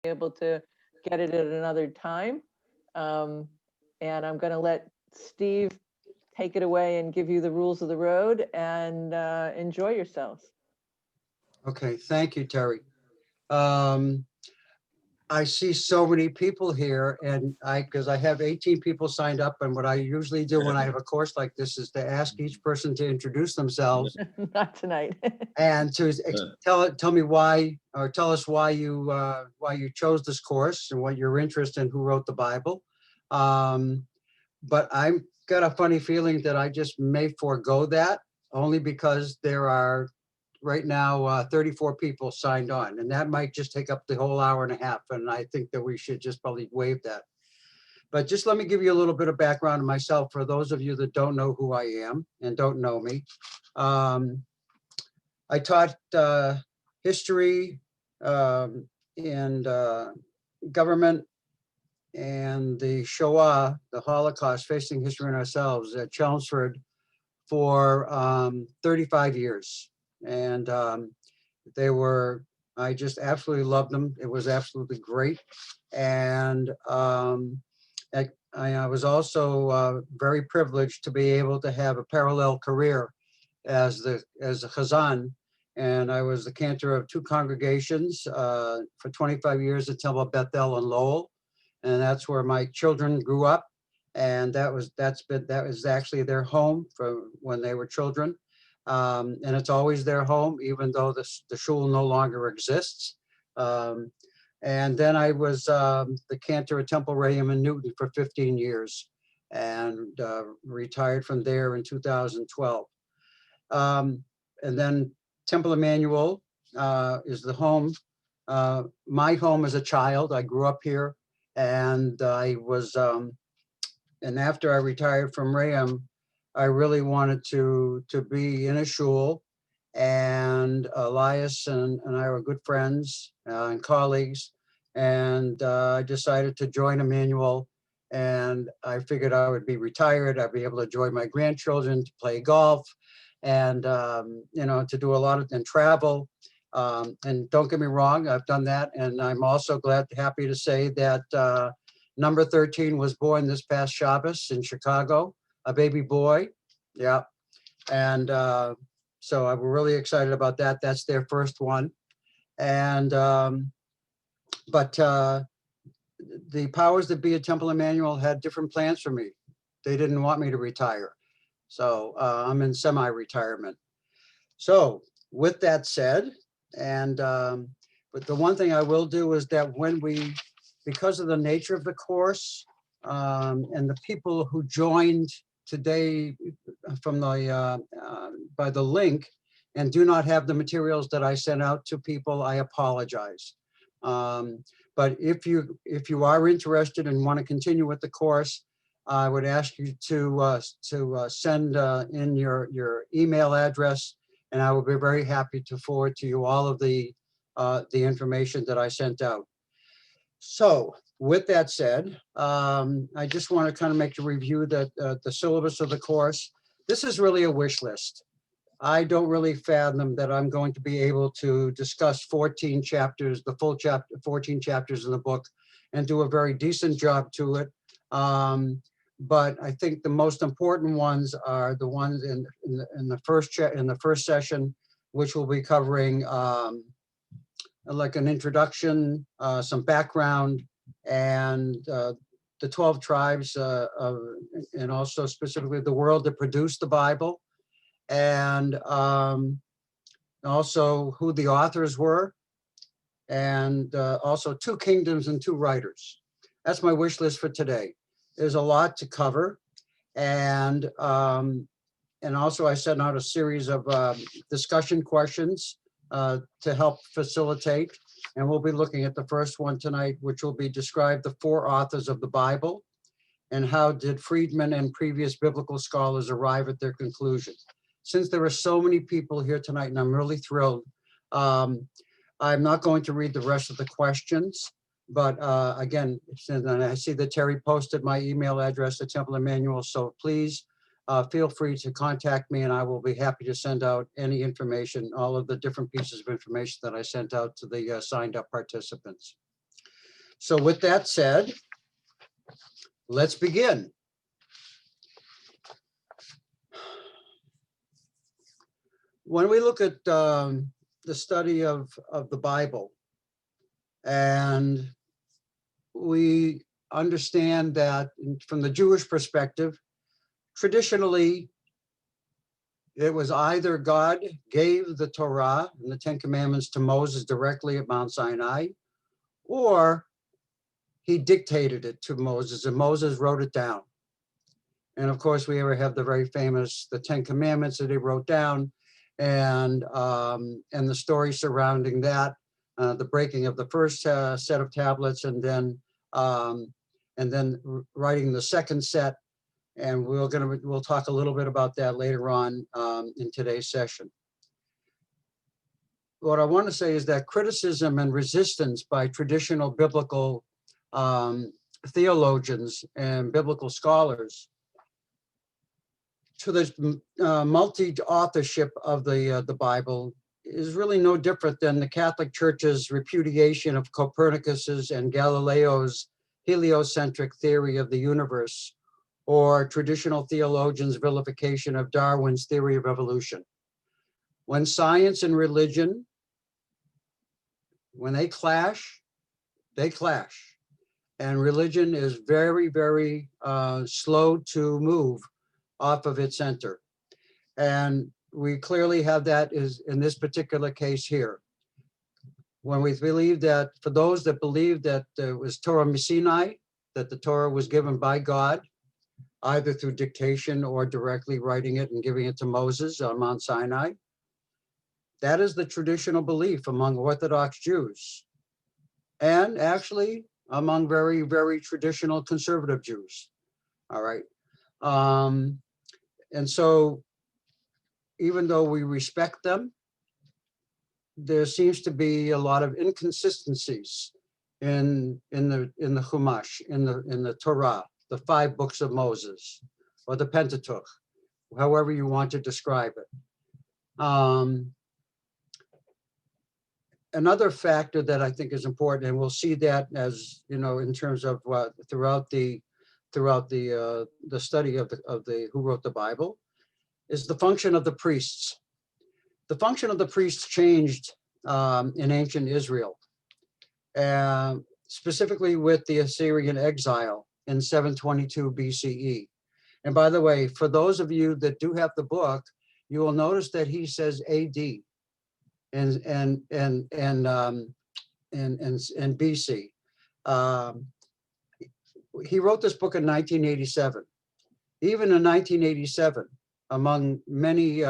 able to get it at another time. And I'm going to let Steve take it away and give you the rules of the road, and enjoy yourselves. Okay, thank you, Terry. I see so many people here, and because I have 18 people signed up, and what I usually do when I have a course like this is to ask each person to introduce themselves Not tonight. and to tell me why, or tell us why you chose this course and what your interest in who wrote the Bible. But I've got a funny feeling that I just may forego that, only because there are right now 34 people signed on, and that might just take up the whole hour and a half, and I think that we should just probably waive that. But just let me give you a little bit of background on myself for those of you that don't know who I am and don't know me. I taught history and government and the Shoah, the Holocaust, facing history in ourselves at Chelmsford for 35 years. And I just absolutely loved them. It was absolutely great. And I was also very privileged to be able to have a parallel career as a Chazan. And I was the cantor of two congregations for 25 years at Temple Bethel and Lowell. And that's where my children grew up. And that was actually their home from when they were children. And it's always their home, even though the shul no longer exists. And then I was the cantor at Temple Rayham in Newton for 15 years and retired from there in 2012. And then Temple Emmanuel is the home, my home as a child. I grew up here, and I was, and after I retired from Rayham, I really wanted to be in a shul, and Elias and I were good friends and colleagues, and I decided to join Emmanuel, and I figured I would be retired. I'd be able to join my grandchildren, to play golf, and to do a lot and travel. And don't get me wrong, I've done that, and I'm also happy to say that number 13 was born this past Shabbos in Chicago, a baby boy. Yeah. And so I'm really excited about that. That's their first one. And but the powers that be at Temple Emmanuel had different plans for me. They didn't want me to retire. So I'm in semi-retirement. So with that said, and but the one thing I will do is that because of the nature of the course and the people who joined today from by the link and do not have the materials that I sent out to people, I apologize. But if you are interested and want to continue with the course, I would ask you to send in your email address, and I will be very happy to forward to you all of the information that I sent out. So with that said, I just want to kind of make a review that the syllabus of the course. This is really a wish list. I don't really fathom that I'm going to be able to discuss 14 chapters, the full 14 chapters in the book, and do a very decent job to it. But I think the most important ones are the ones in the first session, which will be covering like an introduction, some background, and the 12 tribes, and also specifically the world that produced the Bible, and also who the authors were, and also 2 kingdoms and 2 writers. That's my wish list for today. There's a lot to cover, and also I sent out a series of discussion questions to help facilitate, and we'll be looking at the first one tonight, which will be describe the 4 authors of the Bible, and how did Friedman and previous biblical scholars arrive at their conclusion. Since there are so many people here tonight, and I'm really thrilled, I'm not going to read the rest of the questions, but again, and I see that Terry posted my email address at Temple Emmanuel, so please feel free to contact me, and I will be happy to send out any information, all of the different pieces of information that I sent out to the signed up participants. So with that said, let's begin. When we look at the study of the Bible, and we understand that from the Jewish perspective, traditionally, it was either God gave the Torah and the Ten Commandments to Moses directly at Mount Sinai, or he dictated it to Moses and Moses wrote it down. And of course, we ever have the very famous, the Ten Commandments that he wrote down, and the story surrounding that, the breaking of the first set of tablets, and then writing the second set. And we'll talk a little bit about that later on in today's session. What I want to say is that criticism and resistance by traditional biblical theologians and biblical scholars to the multi-authorship of the Bible is really no different than the Catholic Church's repudiation of Copernicus's and Galileo's heliocentric theory of the universe, or traditional theologians' vilification of Darwin's theory of evolution. When science and religion, when they clash, they clash. And religion is very, very slow to move off of its center. And we clearly have that is in this particular case here. When we believe that, for those that believe that it was Torah Sinai, that the Torah was given by God, either through dictation or directly writing it and giving it to Moses on Mount Sinai, that is the traditional belief among Orthodox Jews, and actually among very, very traditional conservative Jews. All right. And so even though we respect them, there seems to be a lot of inconsistencies in the Chumash, in the Torah, the 5 books of Moses, or the Pentateuch, however you want to describe it. Another factor that I think is important, and we'll see that as in terms of throughout the study of the who wrote the Bible, is the function of the priests. The function of the priests changed in ancient Israel, specifically with the Assyrian exile in 722 BCE. And by the way, for those of you that do have the book, you will notice that he says AD and BC. He wrote this book in 1987. Even in 1987, among many,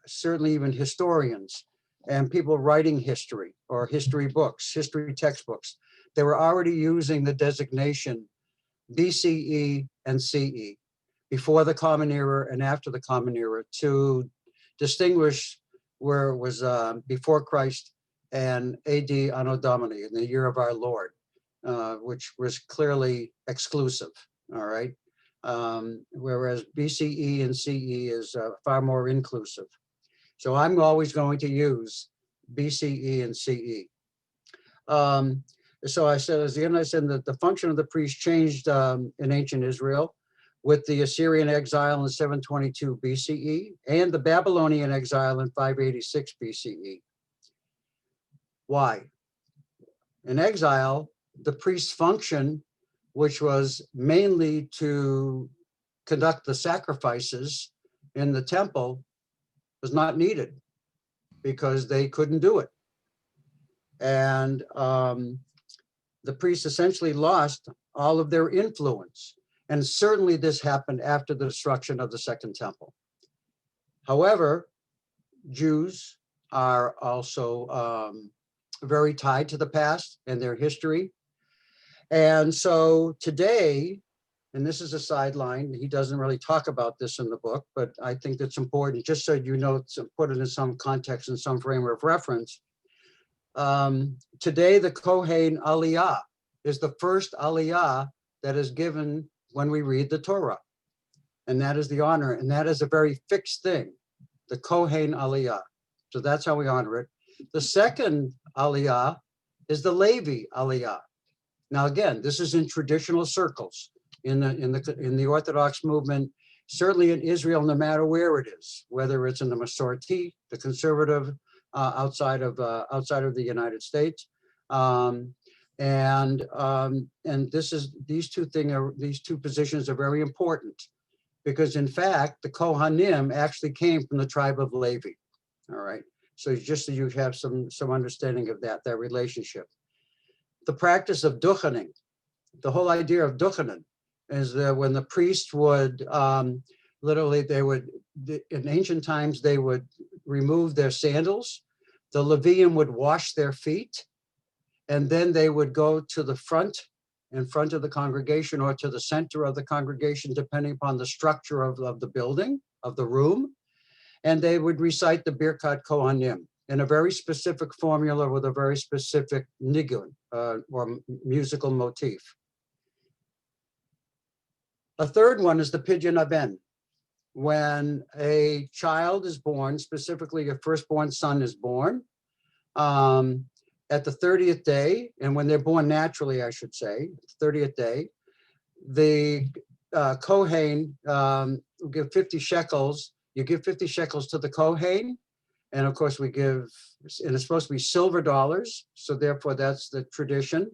certainly even historians and people writing history or history books, history textbooks, they were already using the designation BCE and CE, before the Common Era and after the Common Era, to distinguish where it was before Christ and AD Anno Domini, in the year of our Lord, which was clearly exclusive, all right? Whereas BCE and CE is far more inclusive. So I'm always going to use BCE and CE. So I said, as the end, I said that the function of the priest changed in ancient Israel with the Assyrian exile in 722 BCE and the Babylonian exile in 586 BCE. Why? In exile, the priest's function, which was mainly to conduct the sacrifices in the temple, was not needed because they couldn't do it. And the priests essentially lost all of their influence. And certainly this happened after the destruction of the Second Temple. However, Jews are also very tied to the past and their history. And so today, and this is a sideline, he doesn't really talk about this in the book, but I think that's important, just so you know, to put it in some context and some frame of reference. Today, the Kohen Aliyah is the first Aliyah that is given when we read the Torah. And that is the honor, and that is a very fixed thing, the Kohen Aliyah. So that's how we honor it. The second Aliyah is the Levi Aliyah. Now, again, this is in traditional circles in the Orthodox movement, certainly in Israel, no matter where it is, whether it's in the Masorti, the conservative outside of the United States, and these two positions are very important, because in fact the Kohanim actually came from the tribe of Levi. All right, so just so you have some understanding of that relationship. The practice of duchening, the whole idea of duchening, is that when the priest would literally, in ancient times, they would remove their sandals, the Levium would wash their feet, and then they would go to the front, in front of the congregation, or to the center of the congregation, depending upon the structure of the building, of the room, and they would recite the Birkat Kohanim in a very specific formula with a very specific nigun, or musical motif. A third one is the Pidyon Aben. When a child is born, specifically a firstborn son is born, at the 30th day, and when they're born naturally, I should say, 30th day, the Kohen will give 50 shekels. You give 50 shekels to the Kohen, and of course we give, and it's supposed to be silver dollars, so therefore that's the tradition.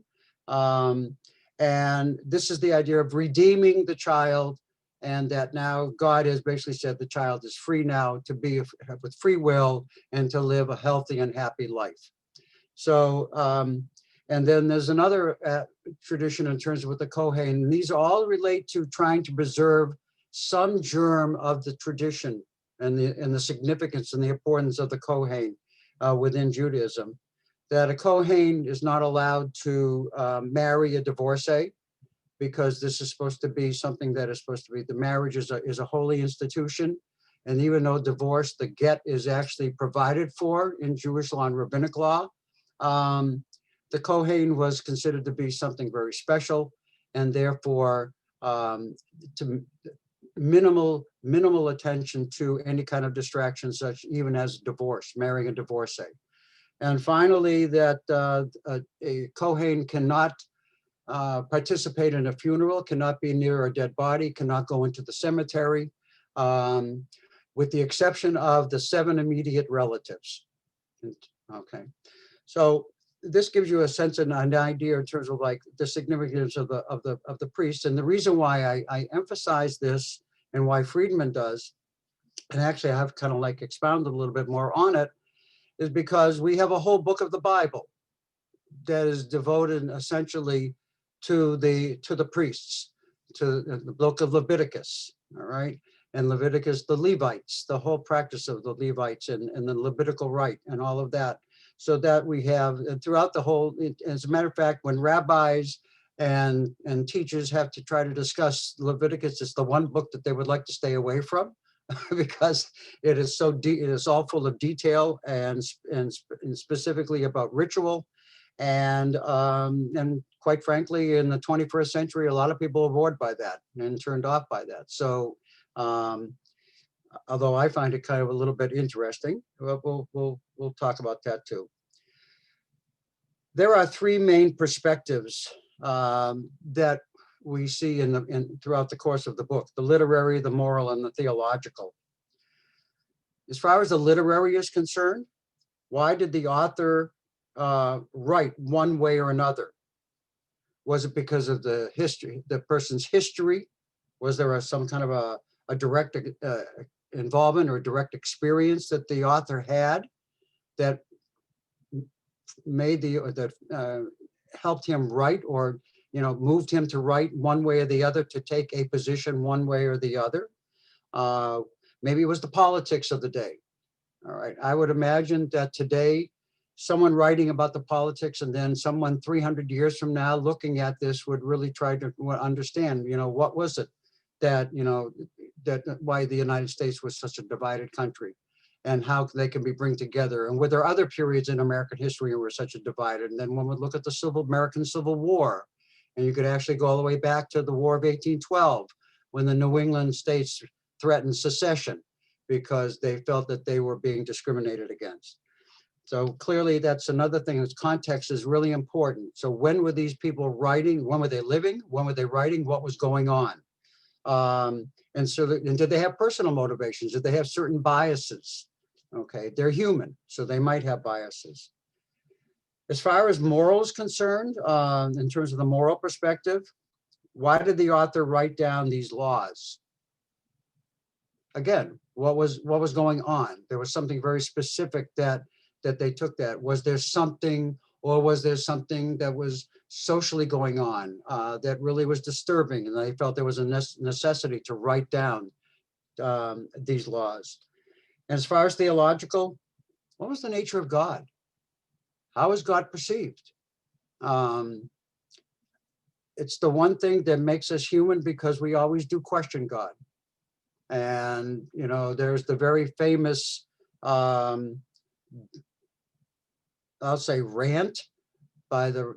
And this is the idea of redeeming the child, and that now God has basically said the child is free now to be with free will and to live a healthy and happy life. So, and then there's another tradition in terms of with the Kohen, and these all relate to trying to preserve some germ of the tradition and the significance and the importance of the Kohen within Judaism. That a Kohen is not allowed to marry a divorcee, because this is supposed to be something that is supposed to be, the marriage is a holy institution. And even though divorce, the get is actually provided for in Jewish law and rabbinic law, the Kohen was considered to be something very special, and therefore to minimal attention to any kind of distraction, such even as divorce, marrying a divorcee. And finally, that a Kohen cannot participate in a funeral, cannot be near a dead body, cannot go into the cemetery, with the exception of the 7 immediate relatives. Okay, so this gives you a sense and an idea in terms of like the significance of the priest. And the reason why I emphasize this and why Friedman does, and actually I have kind of like expounded a little bit more on it, is because we have a whole book of the Bible that is devoted essentially to the priests, to the Book of Leviticus, all right? And Leviticus, the Levites, the whole practice of the Levites and the Levitical rite and all of that. So that we have throughout the whole, as a matter of fact, when rabbis and teachers have to try to discuss Leviticus, it's the one book that they would like to stay away from, because it is so deep, it is all full of detail and specifically about ritual. And quite frankly, in the 21st century, a lot of people are bored by that and turned off by that. So although I find it kind of a little bit interesting, we'll talk about that too. There are 3 main perspectives that we see throughout the course of the book: the literary, the moral, and the theological. As far as the literary is concerned, why did the author write one way or another? Was it because of the history, the person's history? Was there some kind of a direct involvement or direct experience that the author had that made helped him write, or moved him to write one way or the other, to take a position one way or the other? Maybe it was the politics of the day. All right, I would imagine that today, someone writing about the politics and then someone 300 years from now looking at this would really try to understand, what was it that, that why the United States was such a divided country, and how they can be bring together. And were there other periods in American history where such a divided? And then one would look at the American Civil War, and you could actually go all the way back to the War of 1812, when the New England states threatened secession because they felt that they were being discriminated against. So clearly that's another thing, is context is really important. So when were these people writing? When were they living? When were they writing? What was going on? And so, and did they have personal motivations? Did they have certain biases? Okay, they're human, so they might have biases. As far as morals concerned, in terms of the moral perspective, why did the author write down these laws? Again, what was going on? There was something very specific that they took that. Was there something, or was there something that was socially going on that really was disturbing, and they felt there was a necessity to write down these laws? And as far as theological, what was the nature of God? How is God perceived? It's the one thing that makes us human, because we always do question God. And, you know, there's the very famous, I'll say, rant by the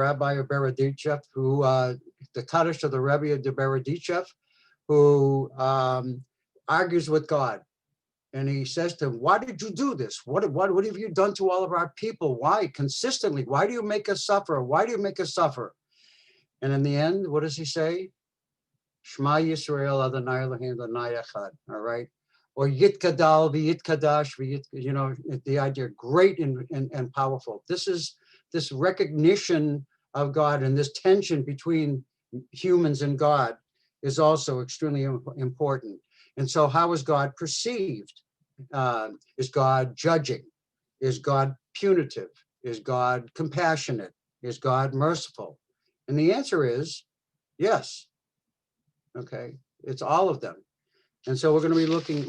Rabbi of Beredichev, who, the Kaddish of the Rebbe of Beredichev, who argues with God. And he says to him, why did you do this? What have you done to all of our people? Why? Consistently, why do you make us suffer? Why do you make us suffer? And in the end, what does he say? Shema Yisrael Adonai Eloheinu Adonai Echad. All right. Or Yitkadal v'Yitkadash, you know, the idea, great and powerful. This is this recognition of God, and this tension between humans and God is also extremely important. And so how is God perceived? Is God judging? Is God punitive? Is God compassionate? Is God merciful? And the answer is yes. Okay, it's all of them. And so we're going to be looking,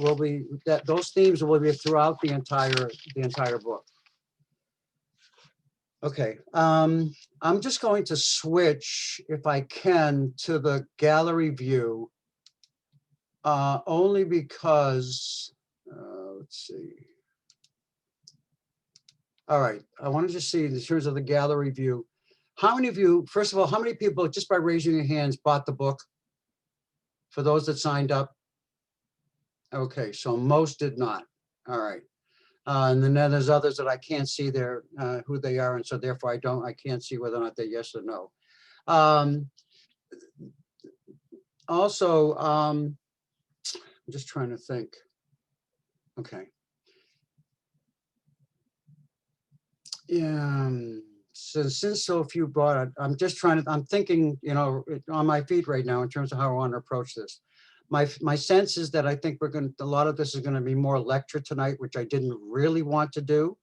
those themes will be throughout the entire book. Okay, I'm just going to switch, if I can, to the gallery view, only because, let's see. All right, I want to just see in terms of the gallery view, how many of you, first of all, how many people, just by raising your hands, bought the book? For those that signed up? Okay, so most did not. All right. And then there's others that I can't see their who they are, and so therefore I can't see whether or not they're yes or no. Also, I'm just trying to think. Okay. Yeah. So since so few bought it, I'm thinking, you know, on my feet right now in terms of how I want to approach this. My sense is that I think a lot of this is going to be more lecture tonight, which I didn't really want to do.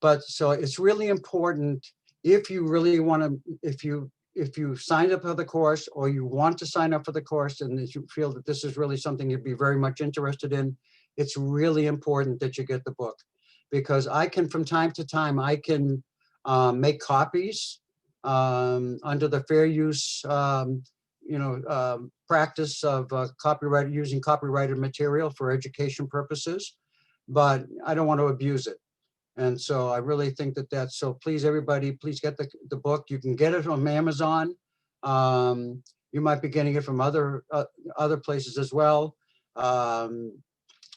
But so it's really important, if you really want to, if you signed up for the course, or you want to sign up for the course, and if you feel that this is really something you'd be very much interested in, it's really important that you get the book, because I can, from time to time, I can make copies under the fair use practice of using copyrighted material for education purposes, but I don't want to abuse it. And so I really think that's, so please, everybody, please get the book. You can get it from Amazon. You might be getting it from other places as well.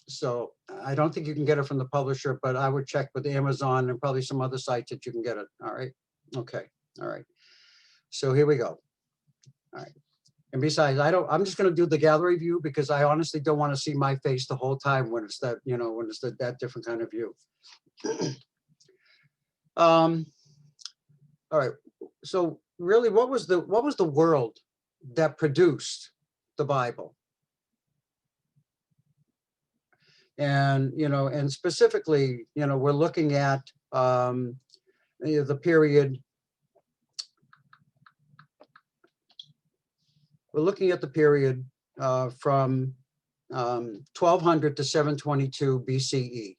So I don't think you can get it from the publisher, but I would check with Amazon and probably some other sites that you can get it. All right. Okay. All right. So here we go. All right. And besides, I'm just going to do the gallery view, because I honestly don't want to see my face the whole time when it's that, you know, when it's that different kind of view. All right. So really, what was the world that produced the Bible? And, you know, and specifically, you know, we're looking at the period. We're looking at the period from 1200 to 722 BCE.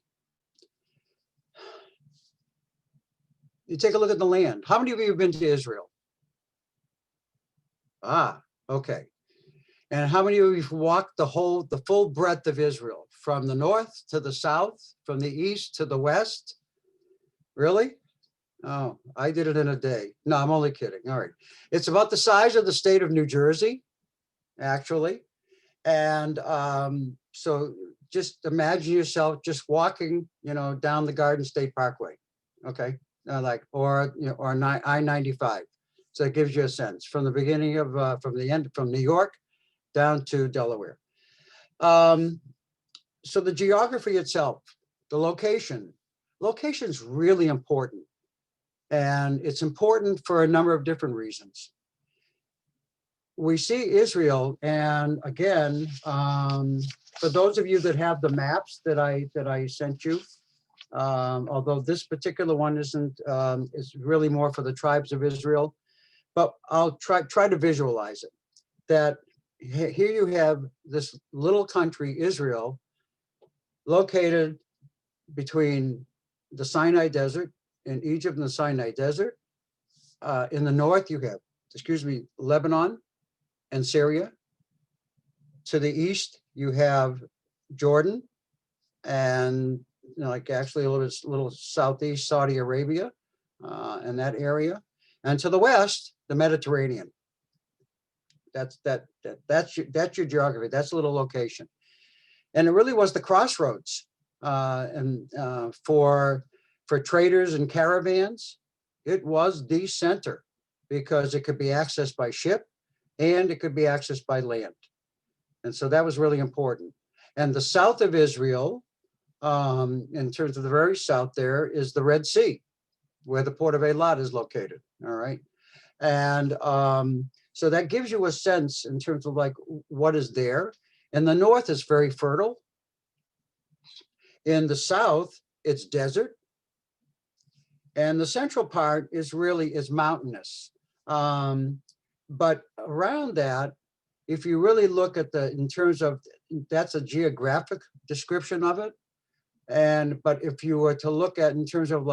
You take a look at the land. How many of you have been to Israel? Ah, okay. And how many of you have walked the full breadth of Israel, from the north to the south, from the east to the west? Really? Oh, I did it in a day. No, I'm only kidding. All right. It's about the size of the state of New Jersey, actually. And so just imagine yourself just walking, down the Garden State Parkway, okay, or I-95. So it gives you a sense from the beginning of from New York down to Delaware. So the geography itself, the location is really important, and it's important for a number of different reasons. We see Israel, and again, for those of you that have the maps that I sent you, although this particular one isn't, is really more for the tribes of Israel, but I'll try to visualize it. That here you have this little country, Israel, located between the Sinai Desert and Egypt and the Sinai Desert. In the north, you have, Lebanon and Syria. To the east, you have Jordan, and actually a little southeast Saudi Arabia, and that area. And to the west, the Mediterranean. That's your geography. That's a little location, and it really was the crossroads, for traders and caravans. It was the center because it could be accessed by ship, and it could be accessed by land, and so that was really important. And the south of Israel, in terms of the very south, there is the Red Sea, where the port of Eilat is located. All right, and so that gives you a sense in terms of what is there. And the north is very fertile. In the south, it's desert. And the central part is mountainous. But around that, if you really look at in terms of, that's a geographic description of it. But if you were to look at in terms of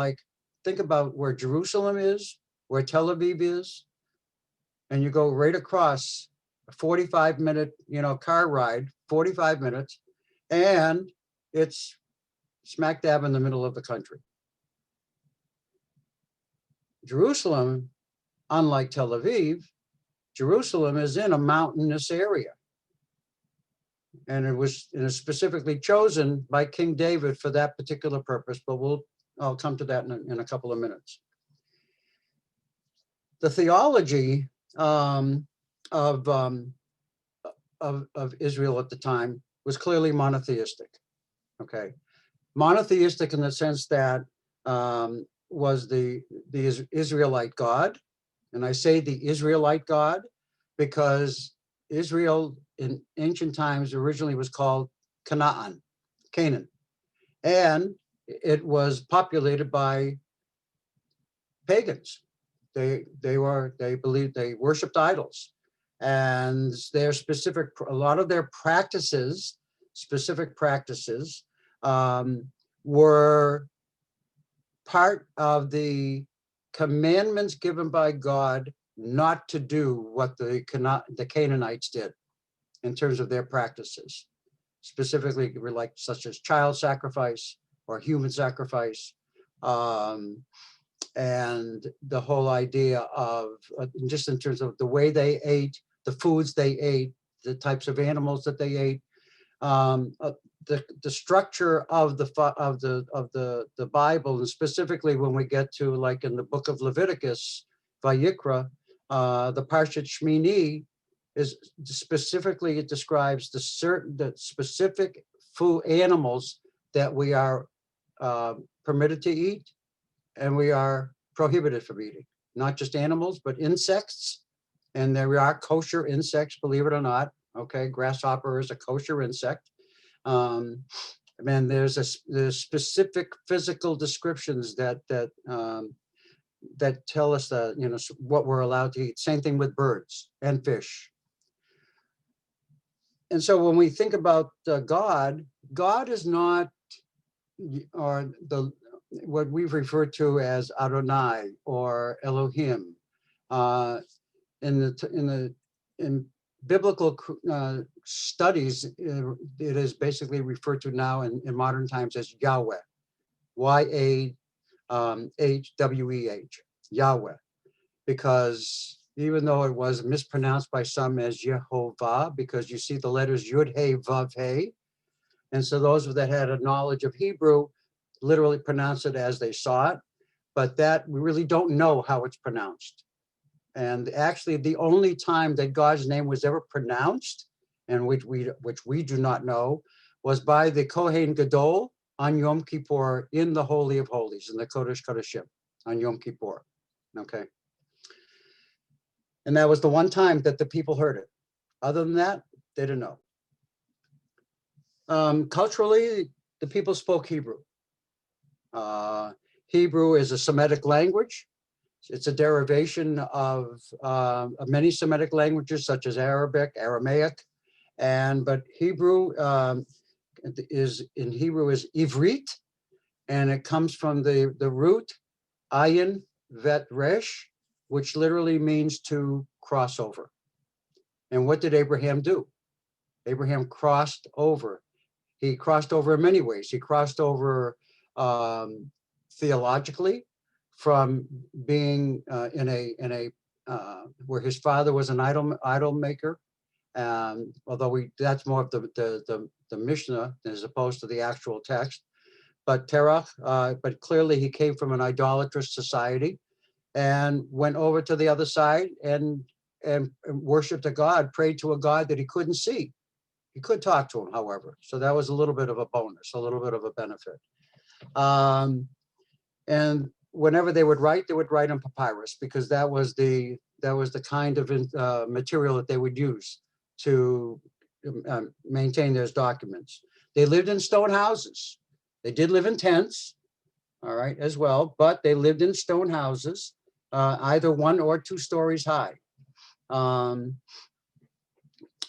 think about where Jerusalem is, where Tel Aviv is, and you go right across a 45-minute, car ride, 45 minutes, and it's smack dab in the middle of the country. Jerusalem, unlike Tel Aviv, Jerusalem is in a mountainous area. And it was specifically chosen by King David for that particular purpose, but I'll come to that in a couple of minutes. The theology of Israel at the time was clearly monotheistic. Okay, monotheistic in the sense that was the Israelite God, and I say the Israelite God because Israel in ancient times originally was called Canaan, and it was populated by pagans. They believed, they worshipped idols, and a lot of their specific practices were part of the commandments given by God not to do what the Canaanites did in terms of their practices, specifically such as child sacrifice or human sacrifice. And the whole idea of just in terms of the way they ate, the foods they ate, the types of animals that they ate, the structure of the Bible, and specifically when we get to in the Book of Leviticus, Vayikra, the Parshat Shmini is specifically, it describes the specific food animals that we are permitted to eat, and we are prohibited from eating, not just animals, but insects. And there are kosher insects, believe it or not. Okay, grasshopper is a kosher insect. And there's specific physical descriptions that tell us that, what we're allowed to eat. Same thing with birds and fish. And so when we think about God is not, or what we've referred to as Adonai or Elohim. In biblical studies, it is basically referred to now in modern times as Yahweh, Y-A-H-W-E-H, Yahweh, because even though it was mispronounced by some as Yehovah, because you see the letters Yud, Hey, Vav, Hey, And so those that had a knowledge of Hebrew literally pronounce it as they saw it, but that we really don't know how it's pronounced. And actually the only time that God's name was ever pronounced, and which we do not know, was by the Kohen Gadol on Yom Kippur in the Holy of Holies, in the Kodesh Kodeshim on Yom Kippur, okay? And that was the one time that the people heard it. Other than that, they didn't know. Culturally, the people spoke Hebrew. Hebrew is a Semitic language. It's a derivation of many Semitic languages such as Arabic, Aramaic, but Hebrew is Ivrit, and it comes from the root ayin vet resh, which literally means to cross over. And what did Abraham do? Abraham crossed over. He crossed over in many ways. He crossed over theologically, from being where his father was an idol maker, although that's more of the Mishnah as opposed to the actual text. But Terach, but clearly he came from an idolatrous society and went over to the other side and worshipped a God, prayed to a God that he couldn't see. He could talk to him, however. So that was a little bit of a bonus, a little bit of a benefit. And whenever they would write on papyrus, because that was the kind of material that they would use to maintain those documents. They lived in stone houses. They did live in tents, all right, as well, but they lived in stone houses, either 1 or 2 stories high. And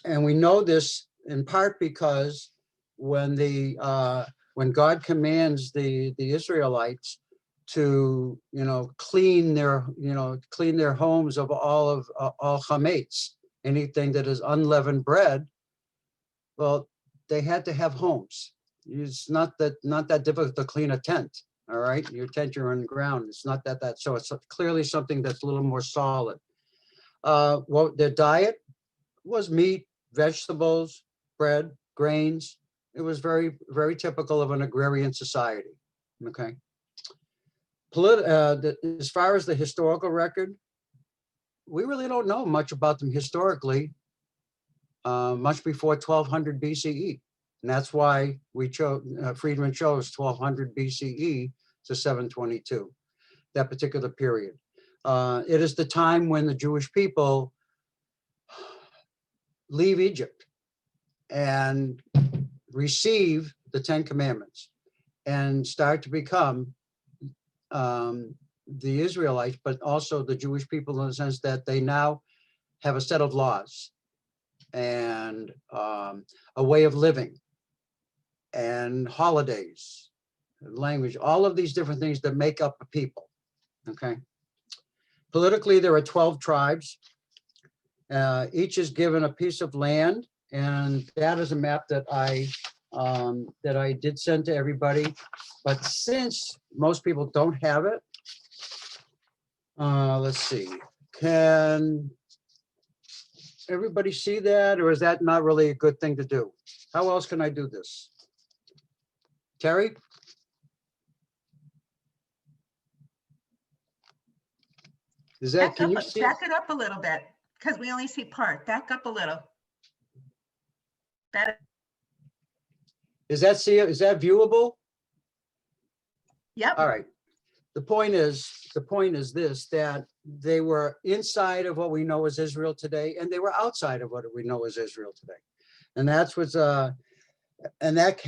we know this in part because when God commands the Israelites to clean their homes of all chametz, anything that is unleavened bread, well, they had to have homes. It's not that difficult to clean a tent. All right, your tent, you're on the ground. It's not that. So it's clearly something that's a little more solid. Well, their diet was meat, vegetables, bread, grains. It was very, very typical of an agrarian society. Okay. As far as the historical record, we really don't know much about them historically, much before 1200 BCE. And that's why we chose, Friedman chose 1200 BCE to 722, that particular period. It is the time when the Jewish people leave Egypt and receive the 10 Commandments and start to become the Israelites, but also the Jewish people, in the sense that they now have a set of laws and a way of living and holidays, language, all of these different things that make up a people. Okay. Politically, there are 12 tribes. Each is given a piece of land, and that is a map that I did send to everybody. But since most people don't have it, let's see, can everybody see that, or is that not really a good thing to do? How else can I do this? Terry? Is that, can you see? Back it up a little bit, because we only see part. Back up a little. Better. Is that viewable? Yep. All right. The point is this, that they were inside of what we know as Israel today, and they were outside of what we know as Israel today. And that's what's and that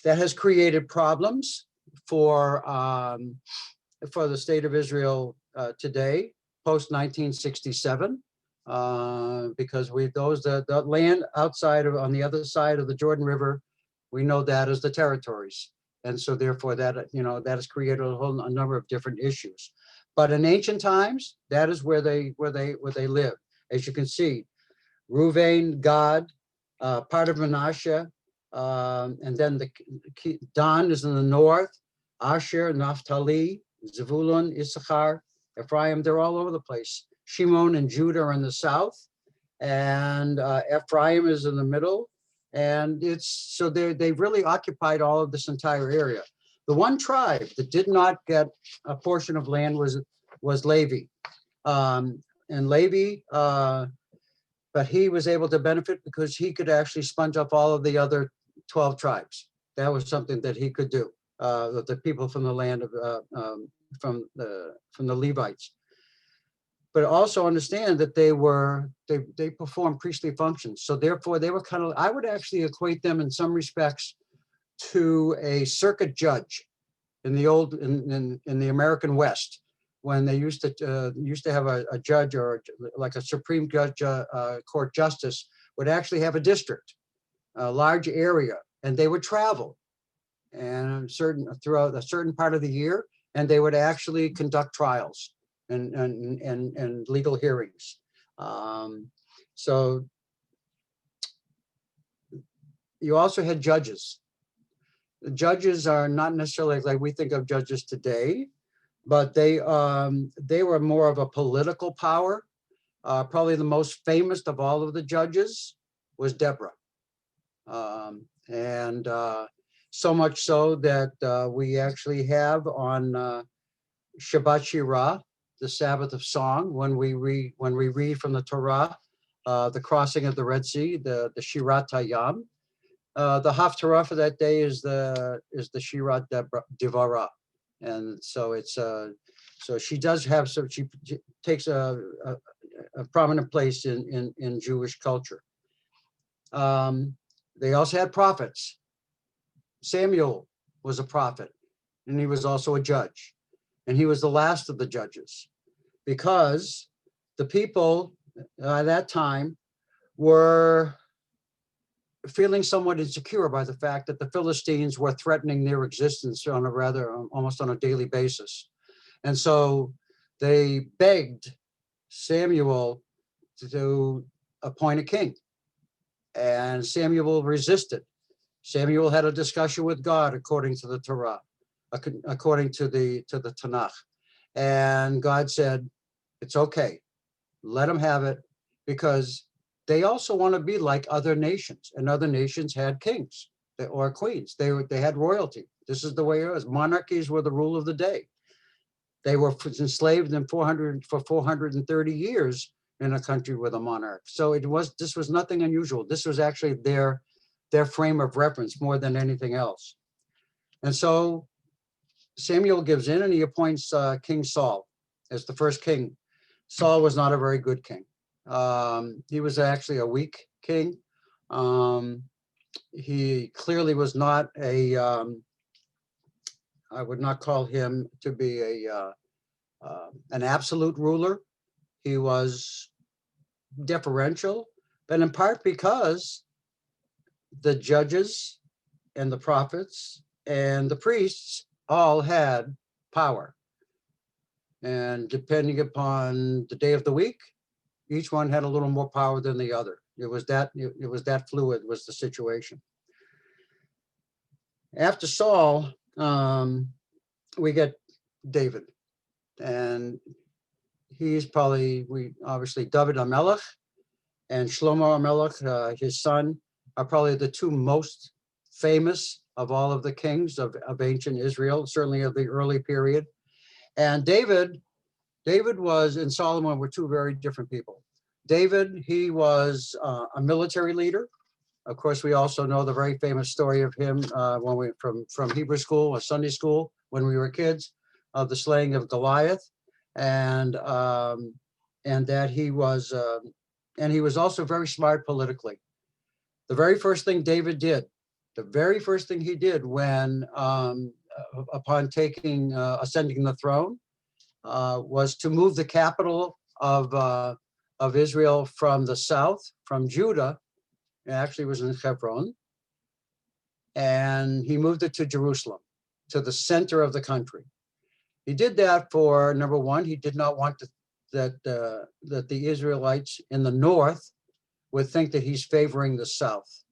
has created problems for the state of Israel today, post 1967, because the land outside of, on the other side of the Jordan River, we know that as the territories. And so therefore that, that has created a number of different issues. But in ancient times, that is where they lived. As you can see, Reuven, Gad, part of Manasseh, and then Dan is in the north, Asher, Naphtali, Zebulun, Issachar, Ephraim, they're all over the place. Shimon and Judah are in the south, and Ephraim is in the middle, And so they really occupied all of this entire area. The one tribe that did not get a portion of land was Levi. And Levi, but he was able to benefit because he could actually sponge up all of the other 12 tribes. That was something that he could do. The people from the land of from the Levites. But also understand that they performed priestly functions. So therefore they were kind of, I would actually equate them in some respects to a circuit judge in the American West, when they used to have a judge, or like a Supreme Judge, Court Justice would actually have a district, a large area, and they would travel and throughout a certain part of the year, and they would actually conduct trials and legal hearings. So you also had judges. The judges are not necessarily like we think of judges today, but they were more of a political power. Probably the most famous of all of the judges was Deborah. So much so that we actually have on Shabbat Shirah, the Sabbath of Song, when we read from the Torah, the crossing of the Red Sea, the Shirat Hayam. The Haftarah for that day is the Shirat Devarah, and so it's so she does have she takes a prominent place in Jewish culture. They also had prophets. Samuel was a prophet, and he was also a judge, and he was the last of the judges, because the people at that time were feeling somewhat insecure by the fact that the Philistines were threatening their existence on a rather almost on a daily basis. And so they begged Samuel to appoint a king, and Samuel resisted. Samuel had a discussion with God according to the Torah, according to the Tanakh, and God said, "It's okay, let them have it," because they also want to be like other nations, and other nations had kings or queens. They had royalty. This is the way it was. Monarchies were the rule of the day. They were enslaved for 430 years in a country with a monarch. So this was nothing unusual. This was actually their frame of reference more than anything else. And so Samuel gives in, and he appoints King Saul as the first king. Saul was not a very good king. He was actually a weak king. He clearly was not I would not call him to be an absolute ruler. He was deferential, but in part because the judges and the prophets and the priests all had power. And depending upon the day of the week, each one had a little more power than the other. It was that fluid was the situation. After Saul, we get David, and he's probably, obviously David HaMelech and Shlomo HaMelech, his son, are probably the two most famous of all of the kings of ancient Israel, certainly of the early period. And David and Solomon were two very different people. David, he was a military leader. Of course, we also know the very famous story of him when we from Hebrew school or Sunday school when we were kids, of the slaying of Goliath, and that he was also very smart politically. The very first thing David did, when upon ascending the throne, was to move the capital of Israel from the south, from Judah. It actually was in Hebron, and he moved it to Jerusalem, to the center of the country. He did that for, number one, he did not want that the Israelites in the north would think that he's favoring the south,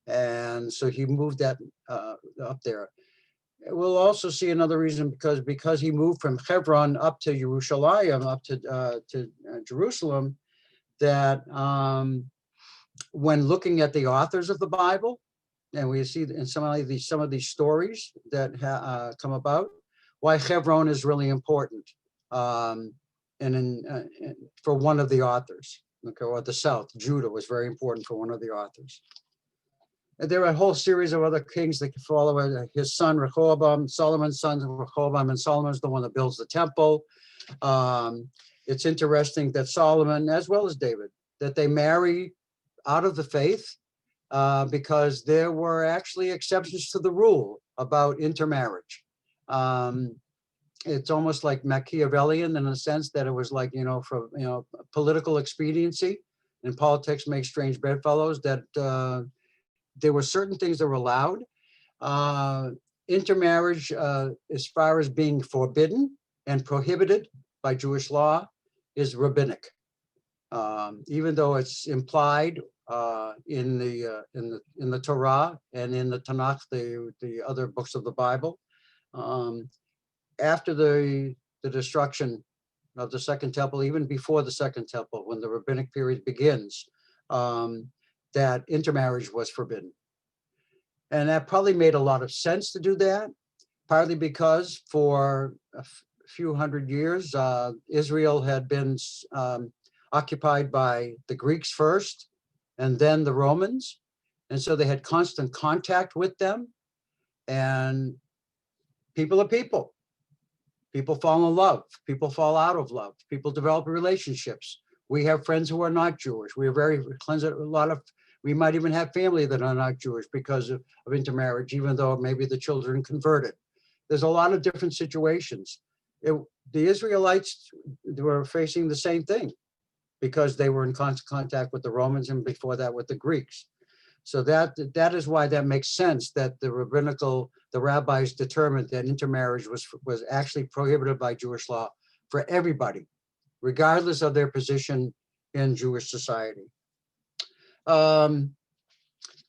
and so he moved that up there. We'll also see another reason, because he moved from Hebron up to Jerusalem, up to Jerusalem, that when looking at the authors of the Bible, and we see in some of these stories that come about, why Hebron is really important, for one of the authors. Okay, or the South, Judah was very important for one of the authors. And there are a whole series of other kings that follow his son Rehoboam, Solomon's son Rehoboam, and Solomon's the one that builds the temple. It's interesting that Solomon, as well as David, that they marry out of the faith, because there were actually exceptions to the rule about intermarriage. It's almost like Machiavellian in a sense that it was like, for political expediency, and politics make strange bedfellows, that there were certain things that were allowed. Intermarriage, as far as being forbidden and prohibited by Jewish law, is rabbinic. Even though it's implied in the Torah and in the Tanakh, the other books of the Bible. After the destruction of the Second Temple, even before the Second Temple, when the rabbinic period begins, that intermarriage was forbidden. And that probably made a lot of sense to do that, partly because for a few hundred years, Israel had been occupied by the Greeks first, and then the Romans. And so they had constant contact with them. And people are people. People fall in love. People fall out of love. People develop relationships. We have friends who are not Jewish. We are very cleansed. We might even have family that are not Jewish because of intermarriage, even though maybe the children converted. There's a lot of different situations. The Israelites were facing the same thing because they were in constant contact with the Romans, and before that with the Greeks. So that is why that makes sense, that the rabbis determined that intermarriage was actually prohibited by Jewish law for everybody, regardless of their position in Jewish society.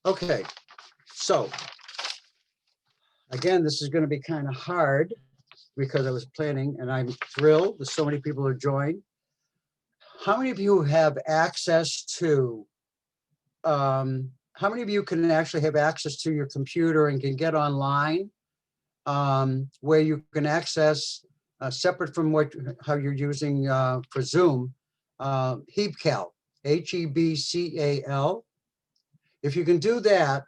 Okay, so again, this is going to be kind of hard because I was planning, and I'm thrilled that so many people are joined. How many of you have access to how many of you can actually have access to your computer and can get online, where you can access, separate from how you're using for Zoom, HeBCal, HeBCal. If you can do that,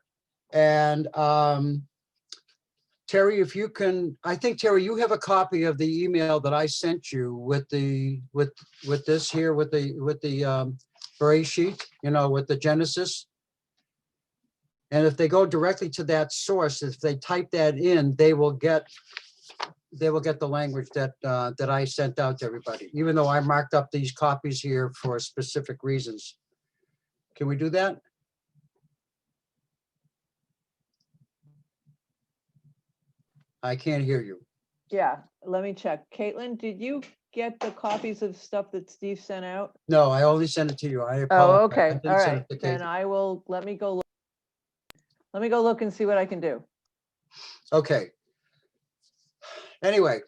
and Terry, if you can, I think Terry, you have a copy of the email that I sent you with this here, with the Bereshit, with the Genesis. And if they go directly to that source, if they type that in, they will get the language that I sent out to everybody, even though I marked up these copies here for specific reasons. Can we do that? I can't hear you. Yeah, let me check. Caitlin, did you get the copies of stuff that Steve sent out? No, I only sent it to you. I Oh, apologize. okay. I didn't All send right. it to Then Kate. I will, let me go look and see what I can do. Okay. Anyway.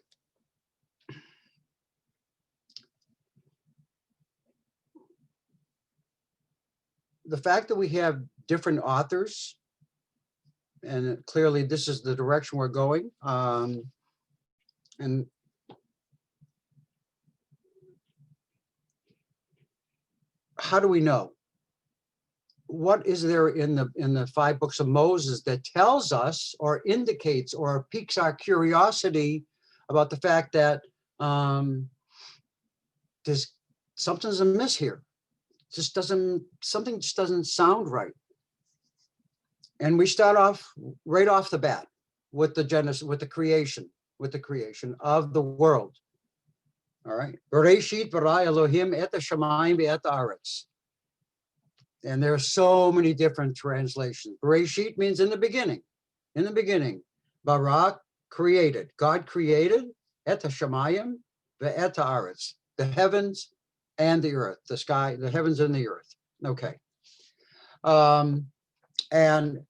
The fact that we have different authors, and clearly this is the direction we're going, and how do we know? What is there in the 5 books of Moses that tells us or indicates or piques our curiosity about the fact that something's amiss here? Something just doesn't sound right. And we start off right off the bat with the Genesis, with the creation of the world. All right. Bereshit bara Elohim et hashamayim ve'et haaretz. And there are so many different translations. Bereshit means in the beginning. In the beginning. Bara, created. God created et hashamayim ve'et haaretz. The heavens and the earth. The sky, the heavens and the earth. Okay. And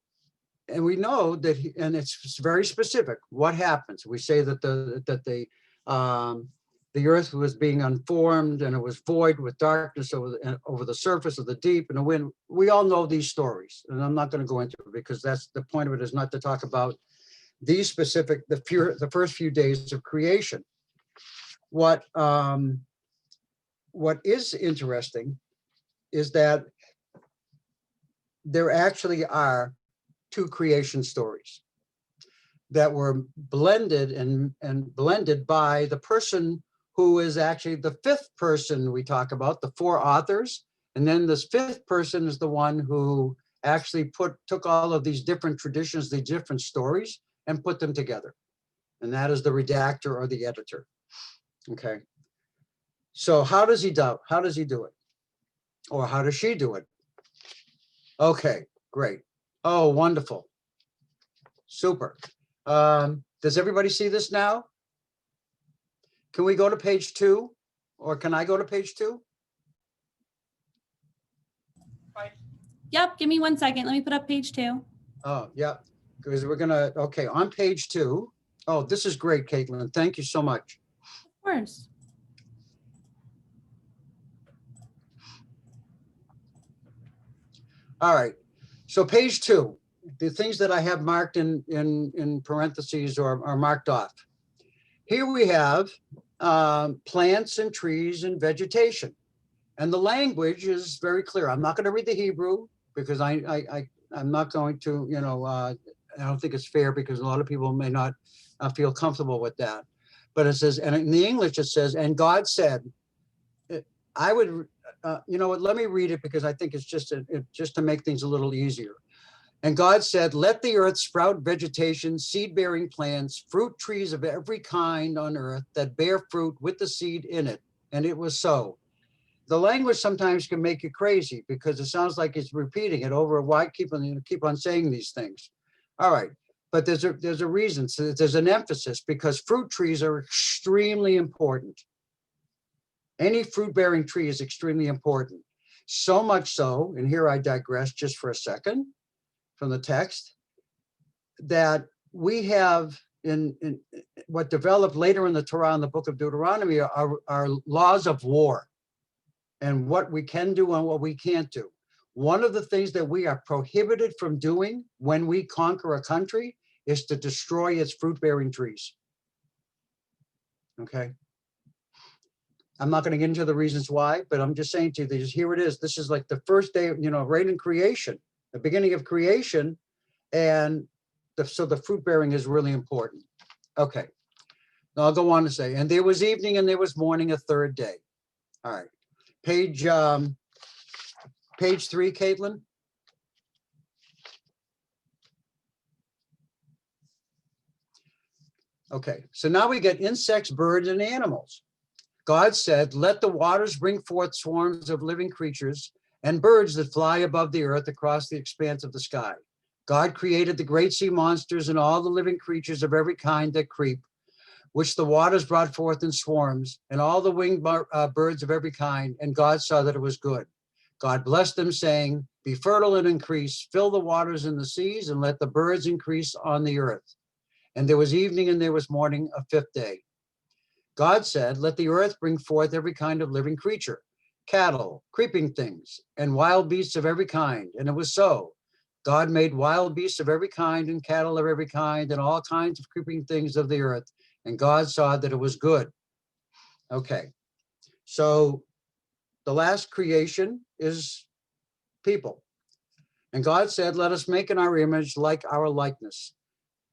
we know that, and it's very specific. What happens? We say that the the earth was being unformed and it was void with darkness over the surface of the deep and the wind. We all know these stories, and I'm not going to go into it because that's the point of it, is not to talk about these specific, the first few days of creation. What is interesting is that there actually are two creation stories that were blended and blended by the person who is actually the fifth person we talk about, the four authors. And then this fifth person is the one who actually took all of these different traditions, these different stories, and put them together. And that is the redactor or the editor. Okay. So how does he do it? Or how does she do it? Okay, great. Oh, wonderful. Super. Does everybody see this now? Can we go to page 2? Or can I go to page 2? Yep, give me 1 second. Let me put up page 2. Oh, yeah, because we're gonna, okay, on page 2. Oh, this is great, Caitlin. Thank you so much. Of course. All right, so page 2, the things that I have marked in parentheses or are marked off. Here we have plants and trees and vegetation. And the language is very clear. I'm not going to read the Hebrew because I'm not going to, I don't think it's fair because a lot of people may not feel comfortable with that. But it says, and in the English it says, and God said, I would, you know what, let me read it because I think it's just to make things a little easier. And God said, let the earth sprout vegetation, seed-bearing plants, fruit trees of every kind on earth that bear fruit with the seed in it. And it was so. The language sometimes can make you crazy because it sounds like it's repeating it over. Why keep on saying these things? All right, but there's a reason. So there's an emphasis because fruit trees are extremely important. Any fruit-bearing tree is extremely important. So much so, and here I digress just for a second from the text, that we have in what developed later in the Torah in the book of Deuteronomy are laws of war and what we can do and what we can't do. One of the things that we are prohibited from doing when we conquer a country is to destroy its fruit-bearing trees. Okay. I'm not going to get into the reasons why, but I'm just saying to you, here it is. This is like the first day, right in creation, the beginning of creation. And so the fruit bearing is really important. Okay. Now I'll go on to say, and there was evening and there was morning, a third day. All right. Page 3, Caitlin. Okay. So now we get insects, birds, and animals. God said, let the waters bring forth swarms of living creatures and birds that fly above the earth across the expanse of the sky. God created the great sea monsters and all the living creatures of every kind that creep, which the waters brought forth in swarms, and all the winged birds of every kind, and God saw that it was good. God blessed them, saying, be fertile and increase, fill the waters in the seas, and let the birds increase on the earth. And there was evening and there was morning, a fifth day. God said, let the earth bring forth every kind of living creature, cattle, creeping things, and wild beasts of every kind. And it was so. God made wild beasts of every kind and cattle of every kind and all kinds of creeping things of the earth. And God saw that it was good. Okay. So the last creation is people. And God said, let us make in our image like our likeness.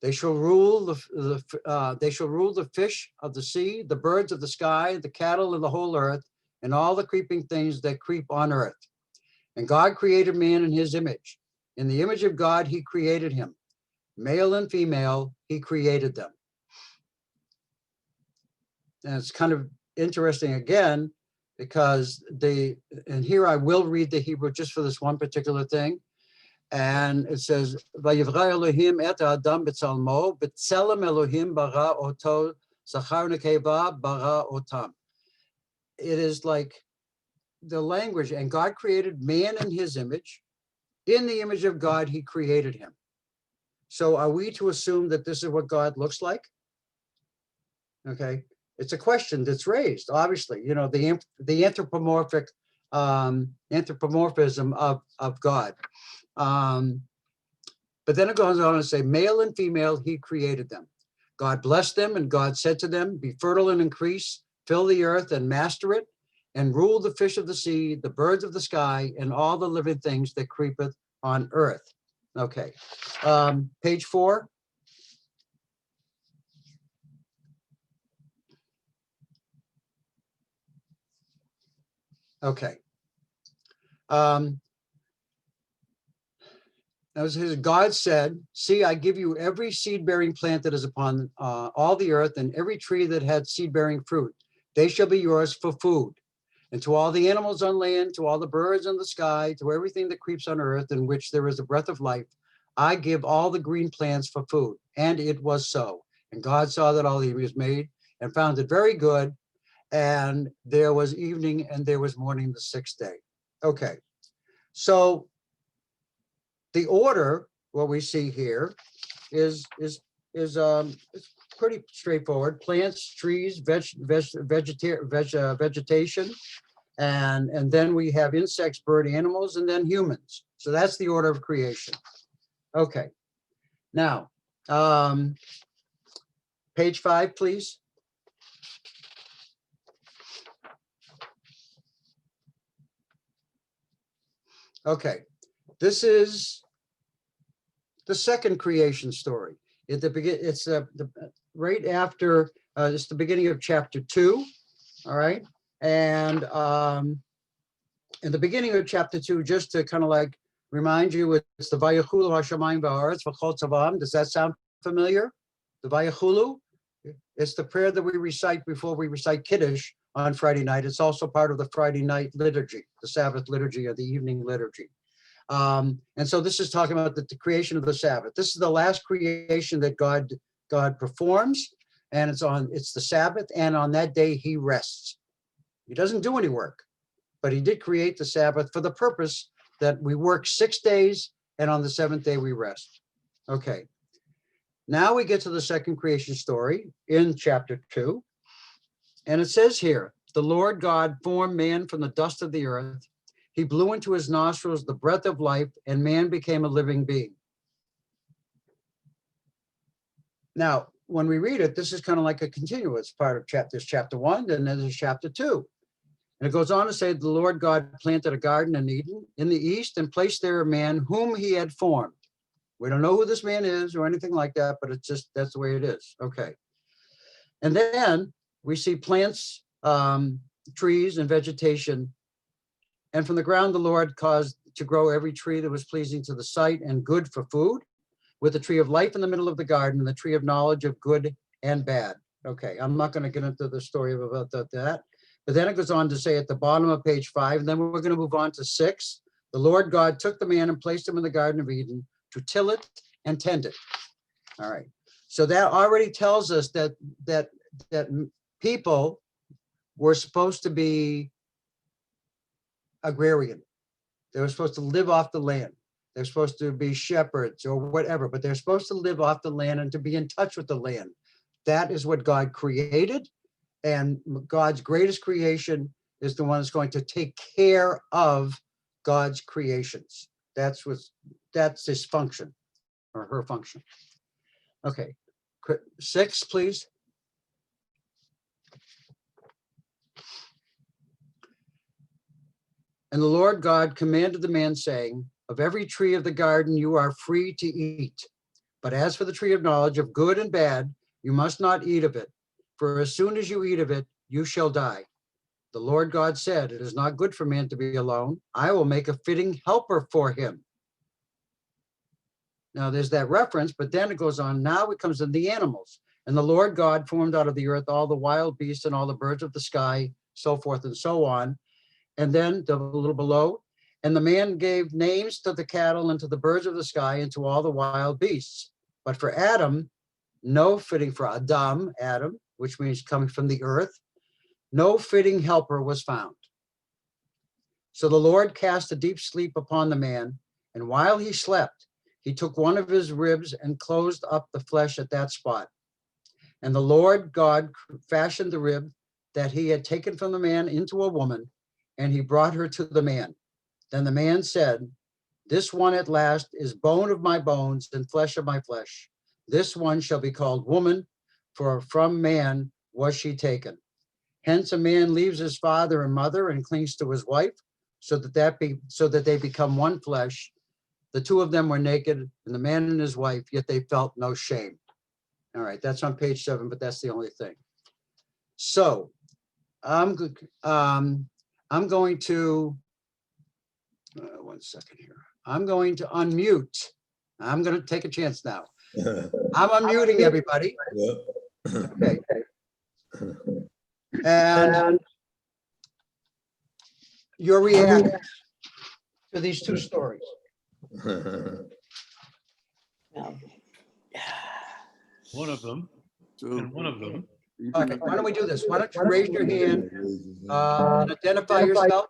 They shall rule the fish of the sea, the birds of the sky, the cattle of the whole earth, and all the creeping things that creep on earth. And God created man in his image. In the image of God, he created him. Male and female, he created them. And it's kind of interesting again, because and here I will read the Hebrew just for this one particular thing. And it says, Vayivra Elohim et Adam b'tzalmo, b'tzelem Elohim bara oto, zachar nekeva bara otam. It is like the language, and God created man in his image. In the image of God, he created him. So are we to assume that this is what God looks like? Okay. it's a question that's raised, obviously, you know, the anthropomorphism of God. But then it goes on to say, male and female, he created them. God blessed them, and God said to them, be fertile and increase, fill the earth and master it, and rule the fish of the sea, the birds of the sky, and all the living things that creepeth on earth. Okay, page 4. Okay. As God said, see, I give you every seed-bearing plant that is upon all the earth, and every tree that had seed-bearing fruit. They shall be yours for food. And to all the animals on land, to all the birds in the sky, to everything that creeps on earth, in which there is a breath of life, I give all the green plants for food. And it was so. And God saw that all he was made, and found it very good. And there was evening, and there was morning the sixth day. Okay, so the order, what we see here, is pretty straightforward. Plants, trees, vegetation, and then we have insects, bird, animals, and then humans. So that's the order of creation. Okay. Now, page 5, please. Okay. This is the second creation story. At the begin, it's right after it's the beginning of chapter 2. All right, and in the beginning of chapter 2, just to kind of like remind you, it's the Vayachulu Hashamayim Va'aretz V'chol Tzavam. Does that sound familiar? The Vayachulu. It's the prayer that we recite before we recite Kiddush on Friday night. It's also part of the Friday night liturgy, the Sabbath liturgy, or the evening liturgy. And so this is talking about the creation of the Sabbath. This is the last creation that God performs, and it's the Sabbath, and on that day he rests. He doesn't do any work, but he did create the Sabbath for the purpose that we work 6 days, and on the 7th day we rest. Okay. Now we get to the second creation story in chapter 2, and it says here, the Lord God formed man from the dust of the earth. He blew into his nostrils the breath of life, and man became a living being. Now, when we read it, this is kind of like a continuous part of chapter 1, and then there's chapter 2. And it goes on to say, the Lord God planted a garden in Eden in the east, and placed there a man whom he had formed. We don't know who this man is or anything like that, but it's just, that's the way it is. Okay. And then we see plants, trees, and vegetation. And from the ground, the Lord caused to grow every tree that was pleasing to the sight and good for food, with the tree of life in the middle of the garden, and the tree of knowledge of good and bad. Okay, I'm not going to get into the story about that. But then it goes on to say at the bottom of page 5, and then we're going to move on to 6. The Lord God took the man and placed him in the Garden of Eden to till it and tend it. All right. So that already tells us that people were supposed to be agrarian. They were supposed to live off the land. They're supposed to be shepherds or whatever, but they're supposed to live off the land and to be in touch with the land. That is what God created. And God's greatest creation is the one that's going to take care of God's creations. That's his function, or her function. Okay, 6, please. And the Lord God commanded the man, saying, of every tree of the garden you are free to eat, but as for the tree of knowledge of good and bad, you must not eat of it, for as soon as you eat of it, you shall die. The Lord God said, it is not good for man to be alone. I will make a fitting helper for him. Now there's that reference, but then it goes on. Now it comes to the animals. And the Lord God formed out of the earth all the wild beasts and all the birds of the sky, so forth and so on. And then a little below, and the man gave names to the cattle and to the birds of the sky and to all the wild beasts. But for Adam, no fitting for Adam, which means coming from the earth, no fitting helper was found. So the Lord cast a deep sleep upon the man, and while he slept, he took one of his ribs and closed up the flesh at that spot. And the Lord God fashioned the rib that he had taken from the man into a woman, and he brought her to the man. Then the man said, this one at last is bone of my bones and flesh of my flesh. This one shall be called woman, for from man was she taken. Hence a man leaves his father and mother and clings to his wife, so that they become one flesh. The two of them were naked, and the man and his wife, yet they felt no shame. All right, that's on page 7, but that's the only thing. So I'm going to, one second here. I'm going to unmute. I'm going to take a chance now. I'm unmuting everybody. Okay. And your reaction to these two stories. One of them, and one of them. All right, why don't we do this? Why don't you raise your hand and identify yourself?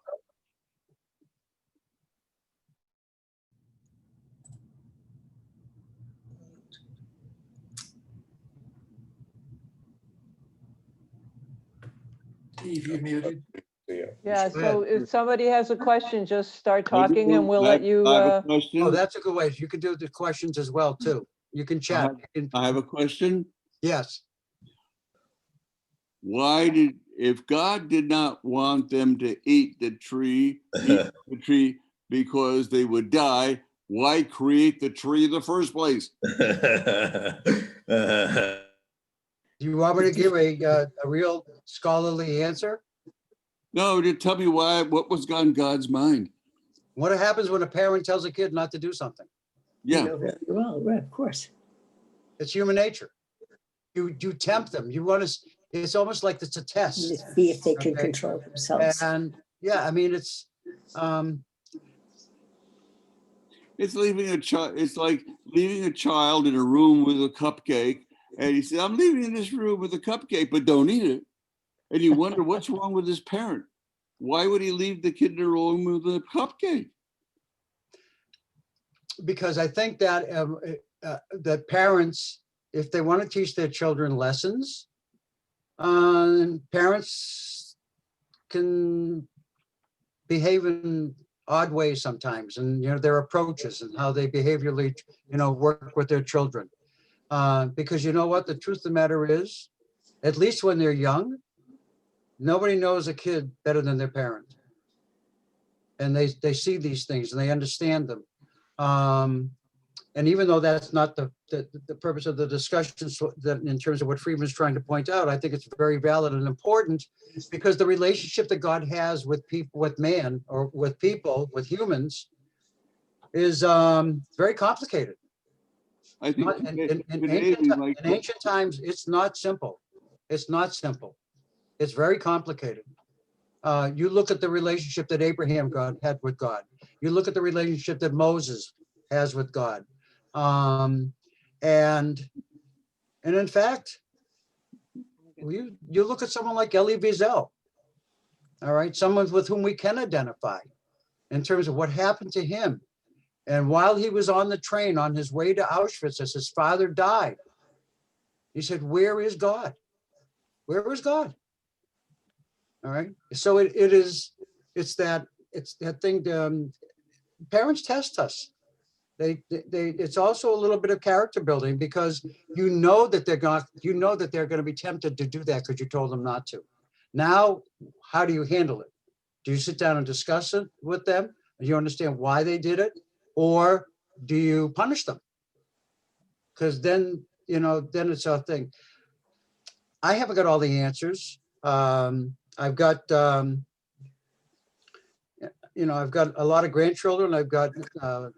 Steve, you're muted. Yeah, Go so ahead. if somebody has a question, just start talking and we'll let you, I have a question. Oh, that's a good way. You can do the questions as well, too. You can chat. I have a question. Yes. If God did not want them to eat the tree because they would die, why create the tree in the first place? Do you want me to give a real scholarly answer? No, to tell me what was on God's mind. What happens when a parent tells a kid not to do something? Yeah. You know very well, right, of course. It's human nature. You tempt them. You want to. It's almost like it's a test. See if they can Okay. control themselves. And yeah, I mean, it's leaving a child. It's like leaving a child in a room with a cupcake, and he said, "I'm leaving in this room with a cupcake, but don't eat it." And you wonder what's wrong with his parent. Why would he leave the kid in a room with a cupcake? because I think that that parents, if they want to teach their children lessons, parents can behave in odd ways sometimes, and their approaches and how they behaviorally work with their children, because you know what, the truth of the matter is, at least when they're young, nobody knows a kid better than their parent, and they see these things and they understand them, and even though that's not the purpose of the discussion, so that in terms of what Friedman's trying to point out, I think it's very valid and important, because the relationship that God has with people, with man, or with people, with humans, is very complicated. I think In today we like ancient times, it's not simple. It's not simple. It's very complicated. You look at the relationship that Abraham had with God. You look at the relationship that Moses has with God. And in fact, you look at someone like Elie Wiesel, all right, someone with whom we can identify in terms of what happened to him. And while he was on the train on his way to Auschwitz, as his father died, he said, "Where is God? Where is God?" All right. So it's that thing. Parents test us. It's also a little bit of character building, because you know that they're going to be tempted to do that because you told them not to. Now, how do you handle it? Do you sit down and discuss it with them? Do you understand why they did it? Or do you punish them? Because then it's a thing. I haven't got all the answers. I've got I've got a lot of grandchildren. I've got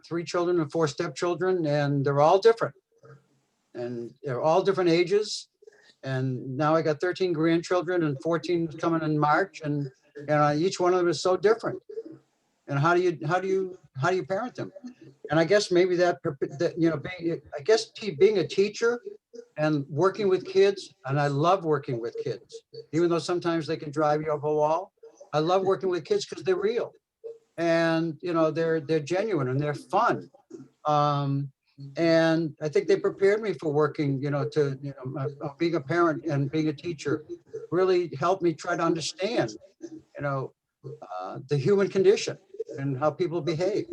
3 children and 4 stepchildren, and they're all different. And they're all different ages. And now I got 13 grandchildren and 14 coming in March, and each one of them is so different. And how do you parent them? And I guess maybe being a teacher and working with kids, and I love working with kids, even though sometimes they can drive you up a wall. I love working with kids because they're real, and they're genuine and they're fun. And I think they prepared me for working, being a parent and being a teacher really helped me try to understand, the human condition and how people behave.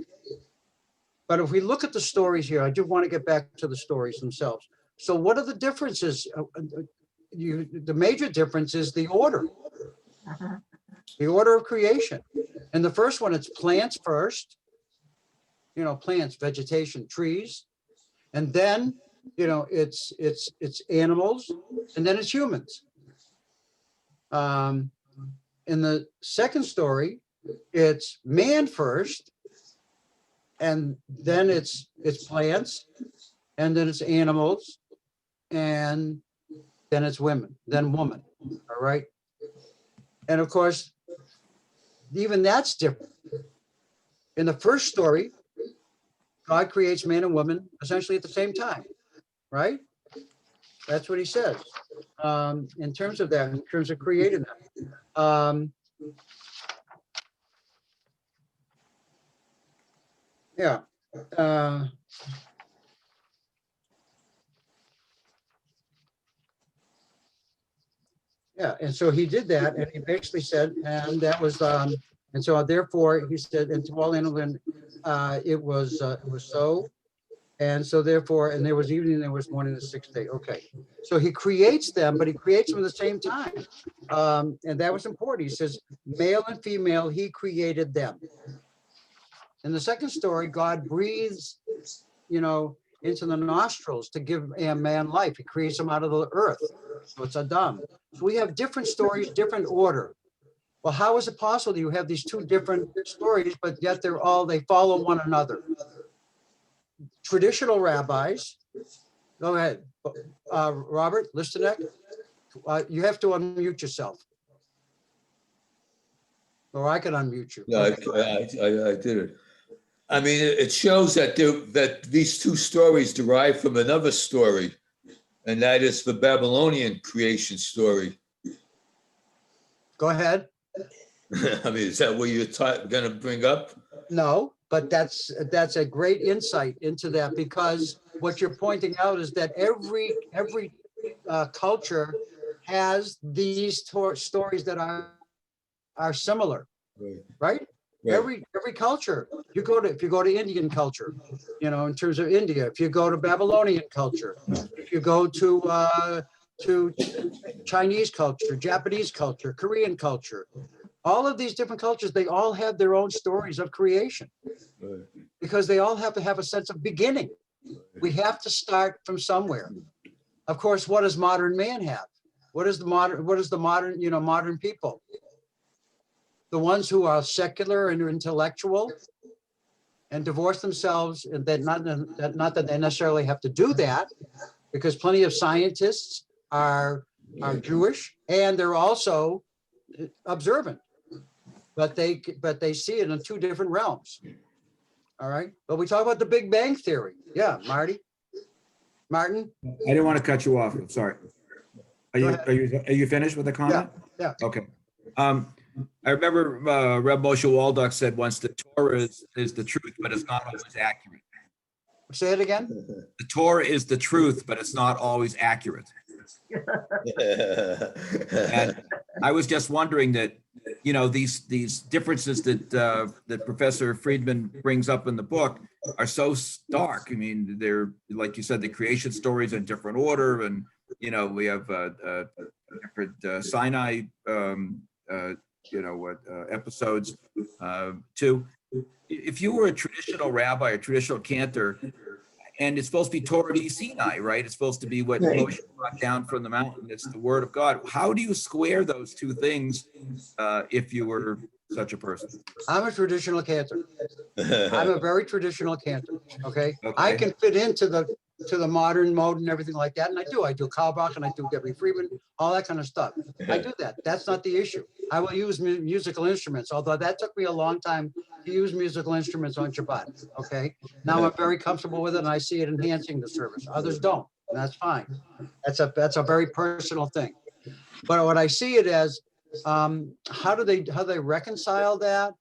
But if we look at the stories here, I do want to get back to the stories themselves. So what are the differences? The major difference is the order of creation. And the first one, it's plants first, plants, vegetation, trees. And then, it's animals, and then it's humans. In the second story, it's man first, and then it's plants, and then it's animals, and then it's women, all right? And of course, even that's different. In the first story, God creates man and woman essentially at the same time, right? That's what he says. In terms of creating them. Yeah. Yeah, and so he did that, and he basically said, and that was, and so therefore he said, and to all animals, it was so, and so therefore, and there was evening, there was morning, the sixth day. Okay, so he creates them, but he creates them at the same time, and that was important. He says, male and female, he created them. In the second story, God breathes, into the nostrils to give a man life. He creates them out of the earth. So it's Adam. So we have different stories, different order. Well, how is it possible you have these two different stories, but yet they follow one another? Traditional rabbis, go ahead, Robert Listenek, you have to unmute yourself. Or I can unmute you. No, I did it. I mean, it shows that that these two stories derive from another story, and that is the Babylonian creation story. Go ahead. I mean, is that what you're going to bring up? No, but that's a great insight into that, because what you're pointing out is that every culture has these stories that are similar, right? Every culture. If you go to Indian culture, in terms of India, if you go to Babylonian culture, if you go to Chinese culture, Japanese culture, Korean culture, all of these different cultures, they all have their own stories of creation, because they all have to have a sense of beginning. We have to start from somewhere. Of course, what does modern man have? What is the modern people? The ones who are secular and intellectual and divorce themselves, and that not that they necessarily have to do that, because plenty of scientists are Jewish, and they're also observant, but they see it in two different realms. All right, but we talk about the Big Bang Theory. Yeah, Martin. I didn't want to cut you off. I'm sorry. Are you finished with the comment? Yeah. Okay. I remember Reb Moshe Waldock said once, the Torah is the truth, but it's not always accurate. Say it again. The Torah is the truth, but it's not always accurate. And I was just wondering that, these differences that Professor Friedman brings up in the book are so stark. I mean, they're, like you said, the creation stories in different order, and we have different Sinai episodes too. If you were a traditional rabbi, a traditional cantor, and it's supposed to be Torah Sinai, right? It's supposed to be what Moshe brought down from the mountain. It's the word of God. How do you square those two things if you were such a person? I'm a traditional cantor. I'm a very traditional cantor. Okay. I can fit into the modern mode and everything like that, and I do Kalbach, and I do Debbie Friedman, all that kind of stuff. I do that. That's not the issue. I will use musical instruments, although that took me a long time to use musical instruments on Shabbat. Okay. Now I'm very comfortable with it, and I see it enhancing the service. Others don't, and that's fine. That's a very personal thing. But what I see it as, how do they reconcile that?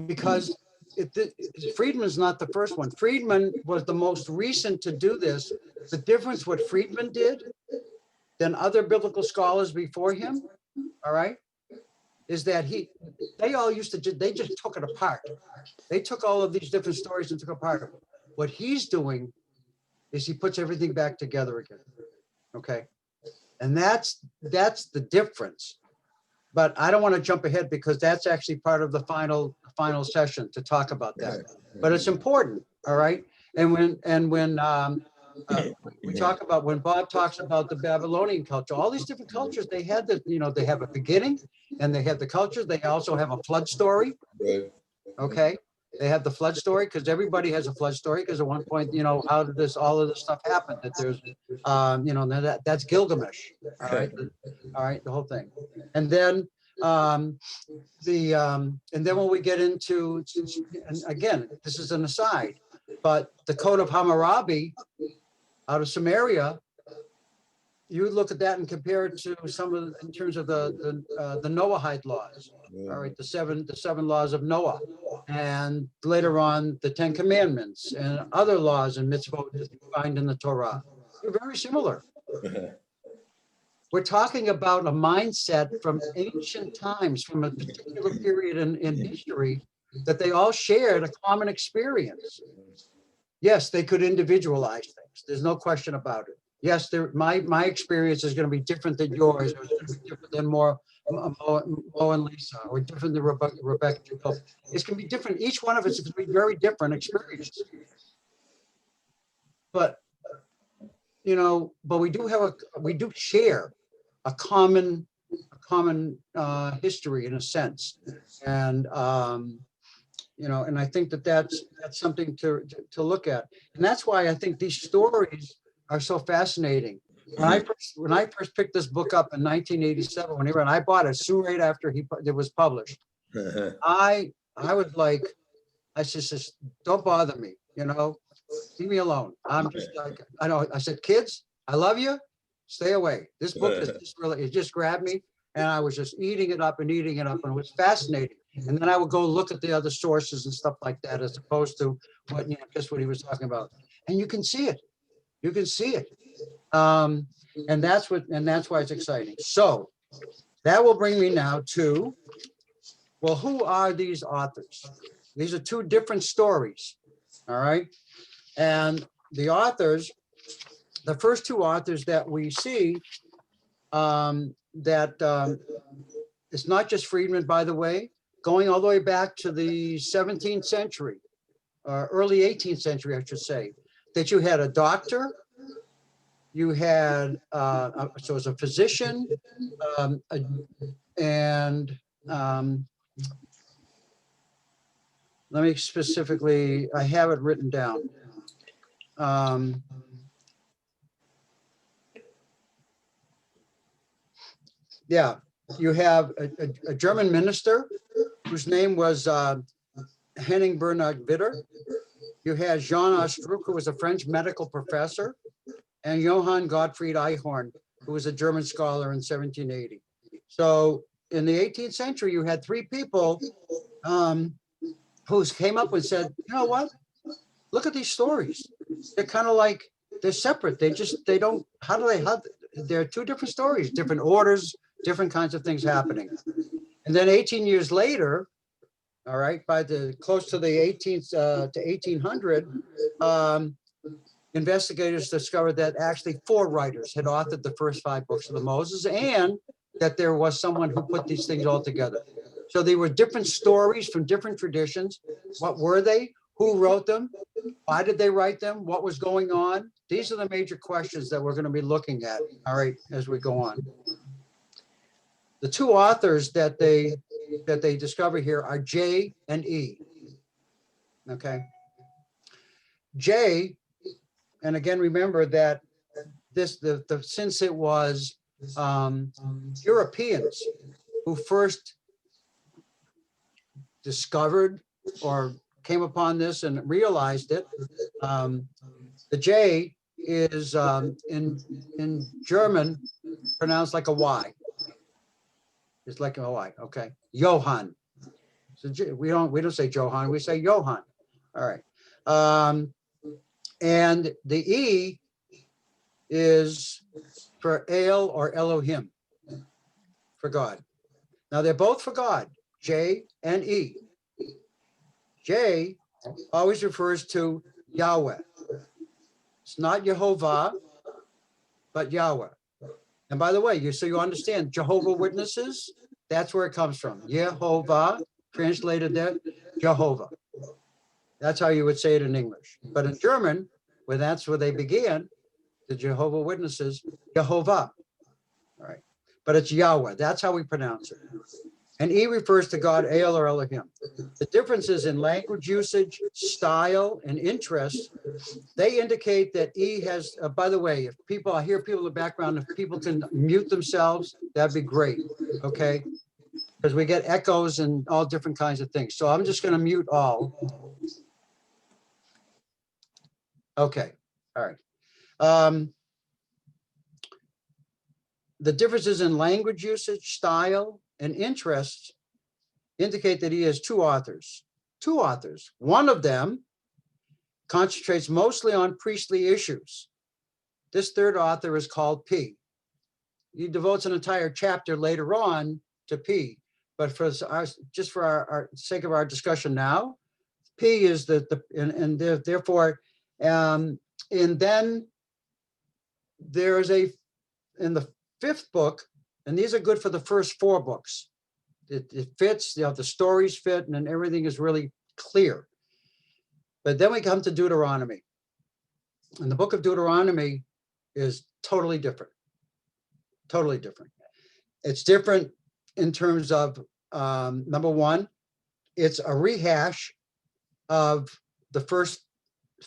because Friedman's not the first one. Friedman was the most recent to do this. The difference what Friedman did than other biblical scholars before him, all right, is that they all used to, they just took it apart. They took all of these different stories and took it apart. What he's doing is he puts everything back together again, okay? And that's the difference. But I don't want to jump ahead because that's actually part of the final session to talk about that. But it's important, all right? And when we talk about, when Bob talks about the Babylonian culture, all these different cultures, they had they have a beginning and they have the cultures. They also have a flood story, okay? They have the flood story because everybody has a flood story because at one point, how did all of this stuff happen? That there's, that's Gilgamesh, all right? All right, the whole thing. And then and then when we get into, and again, this is an aside, but the Code of Hammurabi out of Samaria, you look at that and compare it to some of in terms of the Noahide laws, all right, the seven laws of Noah, and later on the 10 Commandments and other laws and mitzvot that you find in the Torah. They're very similar. We're talking about a mindset from ancient times, from a particular period in history, that they all shared a common experience. Yes, they could individualize things. There's no question about it. Yes, my experience is going to be different than yours, or it's going to be different than Mo and Lisa, or different than Rebecca. It's going to be different. Each one of us is going to be very different experiences. But but we do share a common history in a sense, and and I think that's something to look at, and that's why I think these stories are so fascinating. When I first picked this book up in 1987, when I bought it soon right after it was published, I was like, I said, don't bother me, leave me alone. I'm just like, I said, kids, I love you, stay away. This book is just really, it just grabbed me, and I was just eating it up, and it was fascinating. And then I would go look at the other sources and stuff like that, as opposed to what, just what he was talking about. And you can see it. You can see it. And that's why it's exciting. So that will bring me now to, well, who are these authors? These are two different stories. All right. And the authors, the first two authors that we see, it's not just Friedman, by the way, going all the way back to the 17th century, early 18th century, I should say, that you had a doctor, you had, so it was a physician, and let me specifically, I have it written down. Yeah, you have a German minister whose name was Henning Bernhard Witter. You had Jean Astruc, who was a French medical professor, and Johann Gottfried Eichhorn, who was a German scholar in 1780. So in the 18th century, you had three people who came up and said, you know what? Look at these stories. They're kind of like, they're separate. They don't, they're two different stories, different orders, different kinds of things happening. And then 18 years later, all right, by close to the 18th to 1800, investigators discovered that actually 4 writers had authored the first 5 books of the Moses, and that there was someone who put these things all together. So they were different stories from different traditions. What were they? Who wrote them? Why did they write them? What was going on? These are the major questions that we're going to be looking at, all right, as we go on. The 2 authors that they discover here are J and E. Okay. J, and again, remember that since it was Europeans who first discovered or came upon this and realized it, the J is in German pronounced like a Y. It's like a Y, okay. Johann. So we don't say Johann, we say Johann. All right. And the E is for El or Elohim, for God. Now they're both for God, J and E. J always refers to Yahweh. It's not Jehovah, but Yahweh. And by the way, so you understand, Jehovah Witnesses, that's where it comes from. Yehovah, translated there, Jehovah. That's how you would say it in English. But in German, where that's where they began, the Jehovah Witnesses, Jehovah. All right. But it's Yahweh. That's how we pronounce it. And E refers to God, El or Elohim. The differences in language usage, style, and interest, they indicate that E has, by the way, if people, I hear people in the background, if people can mute themselves, that'd be great, okay? Because we get echoes and all different kinds of things. So I'm just gonna mute all. Okay, all right. The differences in language usage, style, and interests indicate that he has two authors. One of them concentrates mostly on priestly issues. This third author is called P. He devotes an entire chapter later on to P, but for just for our sake of our discussion now, P is therefore, and then there is in the fifth book, and these are good for the first four books. It fits, the stories fit, and then everything is really clear. But then we come to Deuteronomy. And the book of Deuteronomy is totally different. Totally different. It's different in terms of, number one, it's a rehash of the first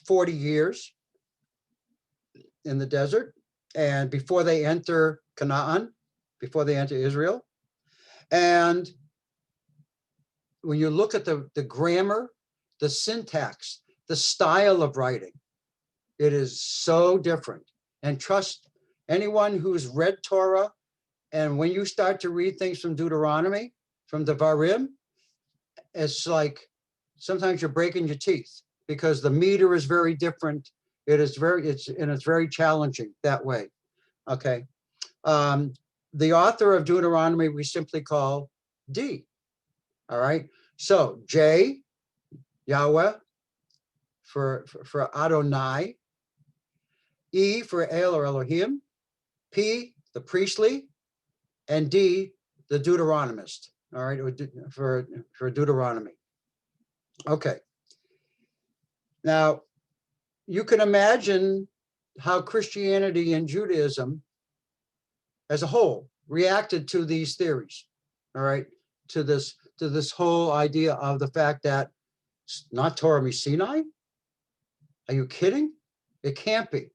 40 years in the desert and before they enter Canaan, before they enter Israel. And when you look at the grammar, the syntax, the style of writing, it is so different. And trust anyone who's read Torah, and when you start to read things from Deuteronomy, from the Devarim, it's like sometimes you're breaking your teeth because the meter is very different. It's very challenging that way. Okay. The author of Deuteronomy we simply call D. All right. So J, Yahweh for Adonai, E for El or Elohim, P, the priestly, and D, the Deuteronomist. All right, for Deuteronomy. Okay. Now, you can imagine how Christianity and Judaism as a whole reacted to these theories, all right, to this whole idea of the fact that it's not Torah Sinai. Are you kidding? It can't be.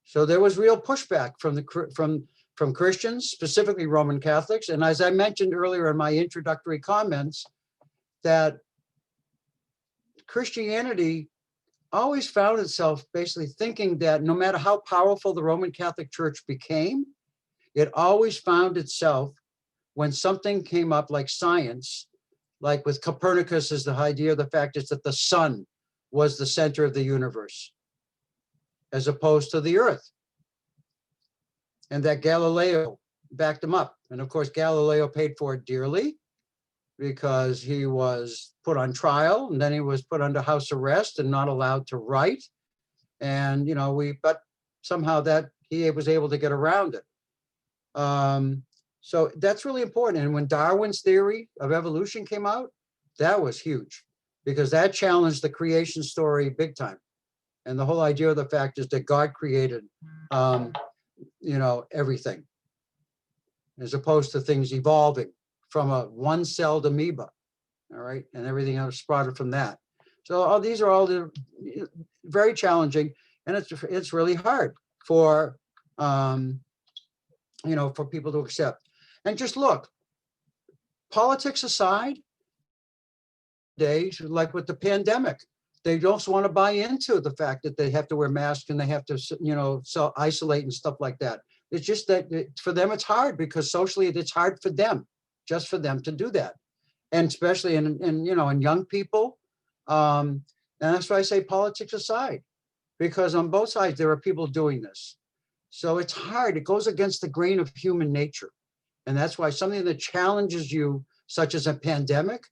So there was real pushback from Christians, specifically Roman Catholics. And as I mentioned earlier in my introductory comments, that Christianity always found itself basically thinking that no matter how powerful the Roman Catholic Church became, it always found itself when something came up like science, like with Copernicus is the idea of the fact is that the sun was the center of the universe as opposed to the earth. And that Galileo backed him up. And of course, Galileo paid for it dearly because he was put on trial and then he was put under house arrest and not allowed to write. And, but somehow that he was able to get around it. So that's really important. And when Darwin's theory of evolution came out, that was huge because that challenged the creation story big time. And the whole idea of the fact is that God created, everything as opposed to things evolving from a one-celled amoeba, all right, and everything else sprouted from that. So these are all very challenging, and it's really hard for for people to accept. And just look, politics aside, days like with the pandemic, they don't want to buy into the fact that they have to wear masks and they have to, isolate and stuff like that. It's just that for them, it's hard because socially it's hard for them just for them to do that. And especially in young people. And that's why I say politics aside, because on both sides, there are people doing this. So it's hard. It goes against the grain of human nature. And that's why something that challenges you, such as a pandemic,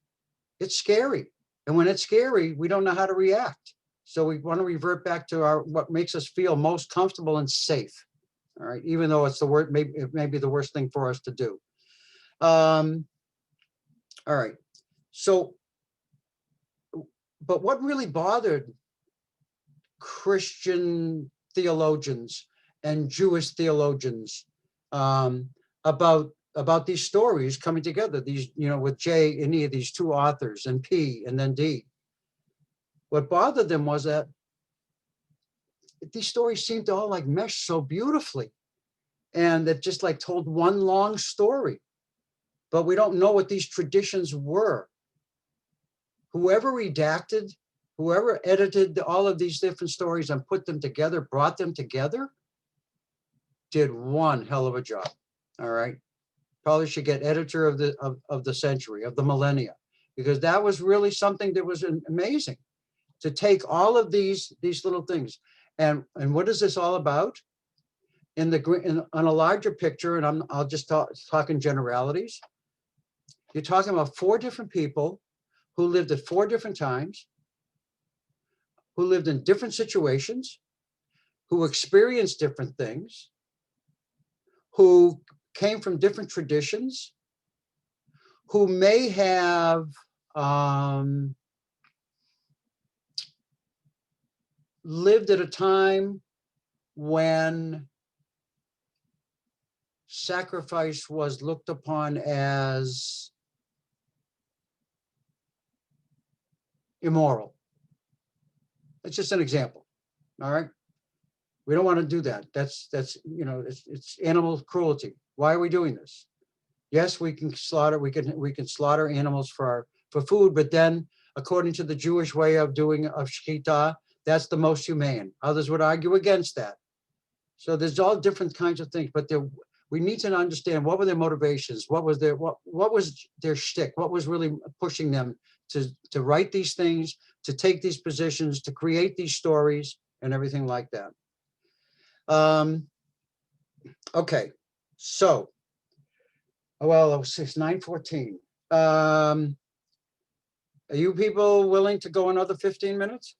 it's scary. And when it's scary, we don't know how to react. So we want to revert back to what makes us feel most comfortable and safe. All right, even though it's it may be the worst thing for us to do. All right. So, but what really bothered Christian theologians and Jewish theologians about these stories coming together, these, with J and E, these two authors, and P and then D. What bothered them was that these stories seemed to all like mesh so beautifully, and that just like told one long story, but we don't know what these traditions were. Whoever redacted, whoever edited all of these different stories and put them together, brought them together, did one hell of a job. All right. Probably should get editor of the century, of the millennia, because that was really something that was amazing, to take all of these little things. And what is this all about? On a larger picture, and I'll just talk in generalities. You're talking about 4 different people who lived at 4 different times, who lived in different situations, who experienced different things, who came from different traditions, who may have lived at a time when sacrifice was looked upon as immoral. It's just an example. All right. We don't want to do that. That's it's animal cruelty. Why are we doing this? Yes, we can slaughter animals for food, but then according to the Jewish way of shechita, that's the most humane. Others would argue against that. So there's all different kinds of things, but we need to understand what were their motivations, what was their shtick, what was really pushing them to write these things, to take these positions, to create these stories, and everything like that. Okay, so, well, it's 9:14. Are you people willing to go another 15 minutes?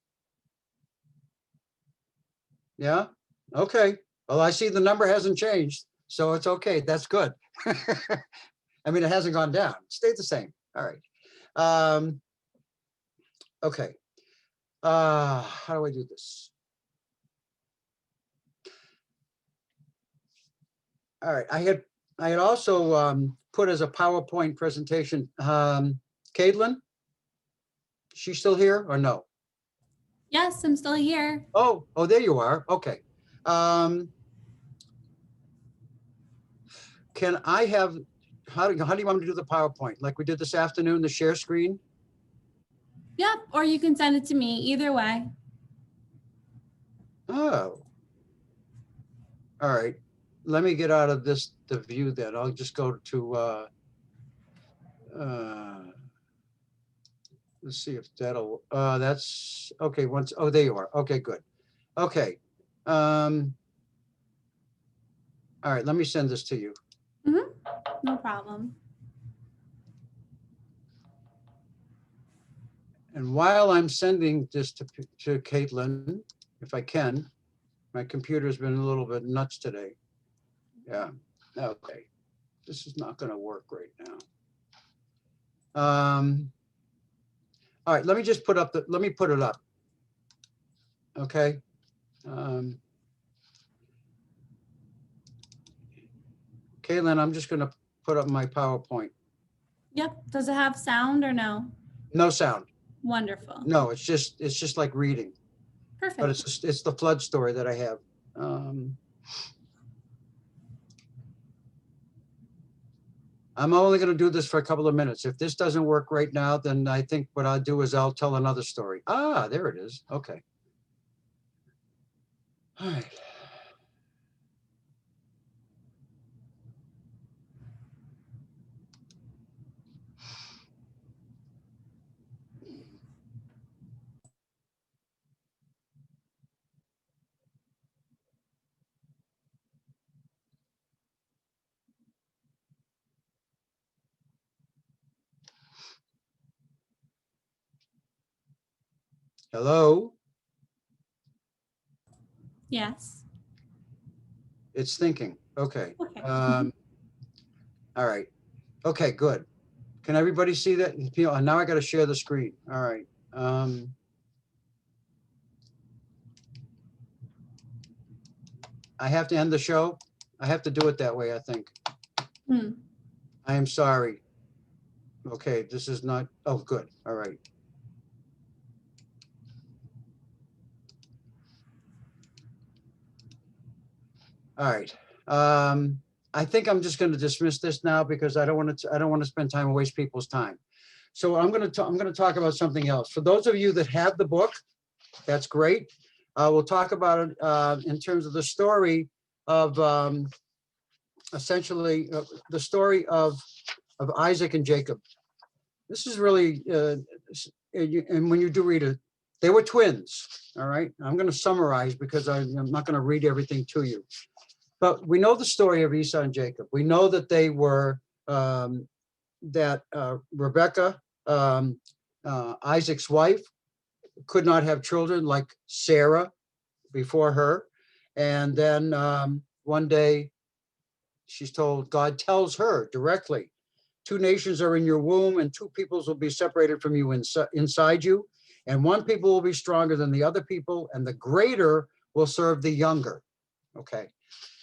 Yeah, okay. Well, I see the number hasn't changed, so it's okay. That's good. I mean, it hasn't gone down. It stayed the same. All right. Okay. How do I do this? All right. I had also put as a PowerPoint presentation, Caitlin, she's still here or no? Yes, I'm still here. Oh, there you are. Okay. Can I have, how do you want me to do the PowerPoint? Like we did this afternoon, the share screen? Yep, or you can send it to me, either way. Oh. All right. Let me get out of the view then. I'll just go to, let's see if that'll, that's, okay, there you are. Okay, good. Okay. All right, let me send this to you. No problem. And while I'm sending this to Caitlin, if I can, my computer's been a little bit nuts today. Yeah, okay. This is not gonna work right now. All right, let me just put it up. Okay. Caitlin, I'm just gonna put up my PowerPoint. Yep. Does it have sound or no? No sound. Wonderful. No, it's just like reading. Perfect. But it's the flood story that I have. I'm only going to do this for a couple of minutes. If this doesn't work right now, then I think what I'll do is I'll tell another story. Ah, there it is. Okay. All right. Hello? Yes. It's thinking. Okay. Okay. All right. Okay, good. Can everybody see that? Now I got to share the screen. All right. I have to end the show. I have to do it that way, I think. Hmm. I am sorry. Okay, this is not, oh, good. All right. All right. I think I'm just going to dismiss this now because I don't want to spend time and waste people's time. So I'm going to talk about something else. For those of you that have the book, that's great. We'll talk about it in terms of the story of essentially the story of Isaac and Jacob. This is really, and when you do read it, they were twins. All right. I'm going to summarize because I'm not going to read everything to you. But we know the story of Esau and Jacob. We know that they were, that Rebekah, Isaac's wife, could not have children like Sarah before her. And then one day she's told, God tells her directly, 2 nations are in your womb and 2 peoples will be separated from you inside you. And one people will be stronger than the other people and the greater will serve the younger. Okay.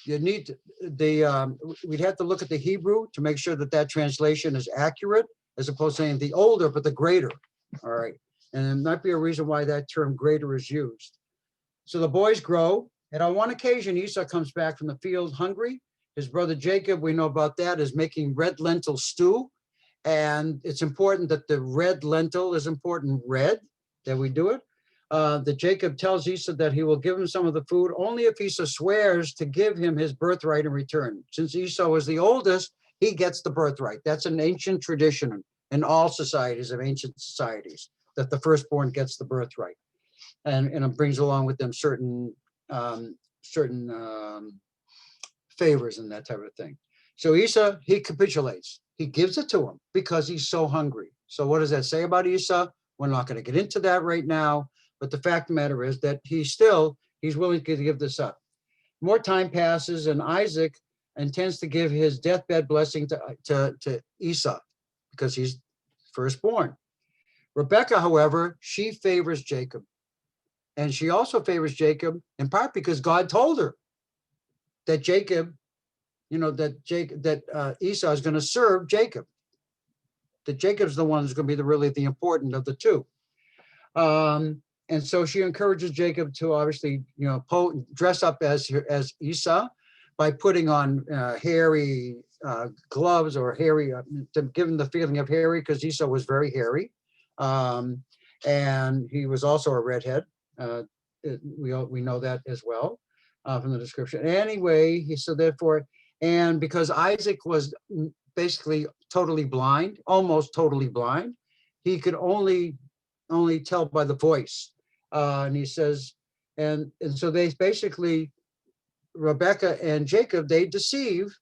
You need we'd have to look at the Hebrew to make sure that that translation is accurate, as opposed to saying the older, but the greater. All right. And there might be a reason why that term greater is used. So the boys grow. And on one occasion, Esau comes back from the field hungry. His brother Jacob, we know about that, is making red lentil stew. And it's important that the red lentil is important red, that we do it. That Jacob tells Esau that he will give him some of the food only if Esau swears to give him his birthright in return. Since Esau was the oldest, he gets the birthright. That's an ancient tradition in all societies of ancient societies, that the firstborn gets the birthright. And it brings along with them certain favors and that type of thing. So Esau, he capitulates. He gives it to him because he's so hungry. So what does that say about Esau? We're not going to get into that right now. But the fact of the matter is that he's willing to give this up. More time passes and Isaac intends to give his deathbed blessing to Esau because he's firstborn. Rebekah, however, she favors Jacob. And she also favors Jacob in part because God told her that Jacob, that Esau is going to serve Jacob. That Jacob's the one who's going to be really the important of the two. And so she encourages Jacob to obviously, dress up as Esau by putting on hairy gloves or hairy, to give him the feeling of hairy, because Esau was very hairy. And he was also a redhead. We know that as well from the description. Anyway, and because Isaac was basically totally blind, almost totally blind, he could only tell by the voice. And he says, and so they basically, Rebekah and Jacob, they deceive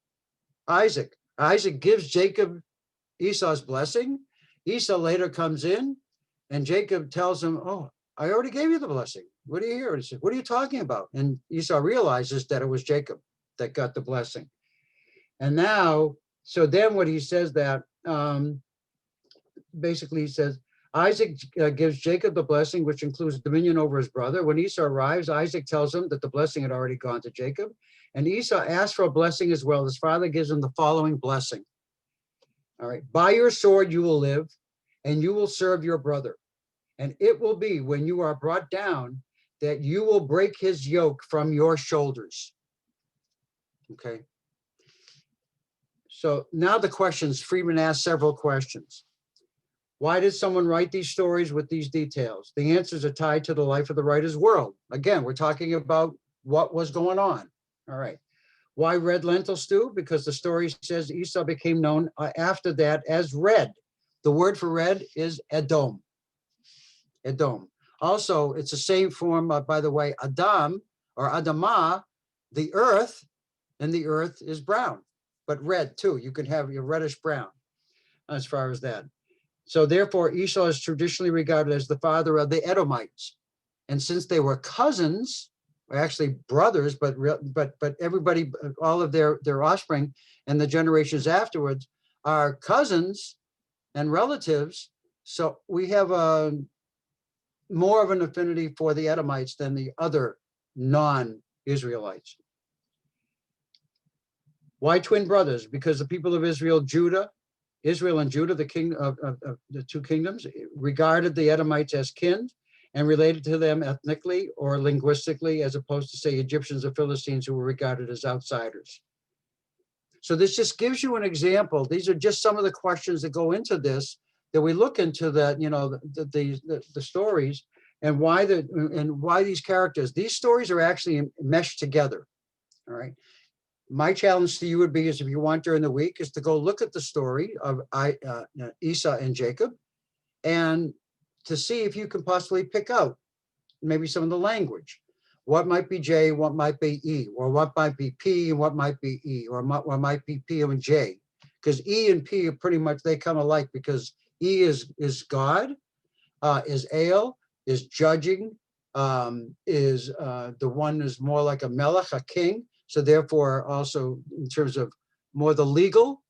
Isaac. Isaac gives Jacob Esau's blessing. Esau later comes in and Jacob tells him, oh, I already gave you the blessing. What are you here? He said, what are you talking about? And Esau realizes that it was Jacob that got the blessing. And now, so then what he says that, basically he says, Isaac gives Jacob the blessing, which includes dominion over his brother. When Esau arrives, Isaac tells him that the blessing had already gone to Jacob. And Esau asks for a blessing as well. His father gives him the following blessing. All right. By your sword you will live, and you will serve your brother. And it will be when you are brought down that you will break his yoke from your shoulders. Okay. So now the questions, Friedman asked several questions. Why did someone write these stories with these details? The answers are tied to the life of the writer's world. Again, we're talking about what was going on. All right. Why red lentil stew? Because the story says Esau became known after that as red. The word for red is Edom. Edom. Also, it's the same form, by the way, Adam or Adamah, the earth, and the earth is brown, but red too. You can have your reddish brown as far as that. So therefore, Esau is traditionally regarded as the father of the Edomites. And since they were cousins, or actually brothers, but everybody, all of their offspring and the generations afterwards are cousins and relatives. So we have more of an affinity for the Edomites than the other non-Israelites. Why twin brothers? Because the people of Israel and Judah, the king of the two kingdoms, regarded the Edomites as kin and related to them ethnically or linguistically, as opposed to, say, Egyptians or Philistines, who were regarded as outsiders. So this just gives you an example. These are just some of the questions that go into this, that we look into, that, you know, the stories and why these characters, these stories are actually meshed together. All right. My challenge to you would be, is if you want during the week, is to go look at the story of Esau and Jacob, and to see if you can possibly pick out maybe some of the language. What might be J, what might be E, or what might be P and what might be E, or what might be P and J. Because E and P are pretty much, they come alike, because E is God, is Ale, is judging, is the one is more like a melech, a king. So therefore, also in terms of more the legal,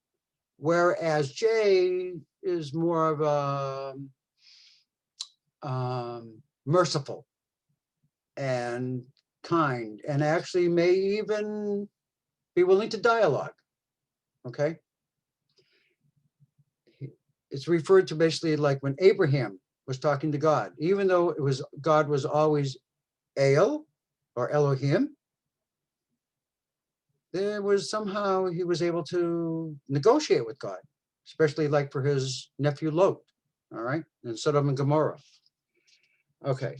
whereas J is more of a merciful and kind, and actually may even be willing to dialogue. Okay. It's referred to basically like when Abraham was talking to God, even though it was God was always El or Elohim, there was somehow he was able to negotiate with God, especially like for his nephew Lot, all right, and Sodom and Gomorrah. Okay,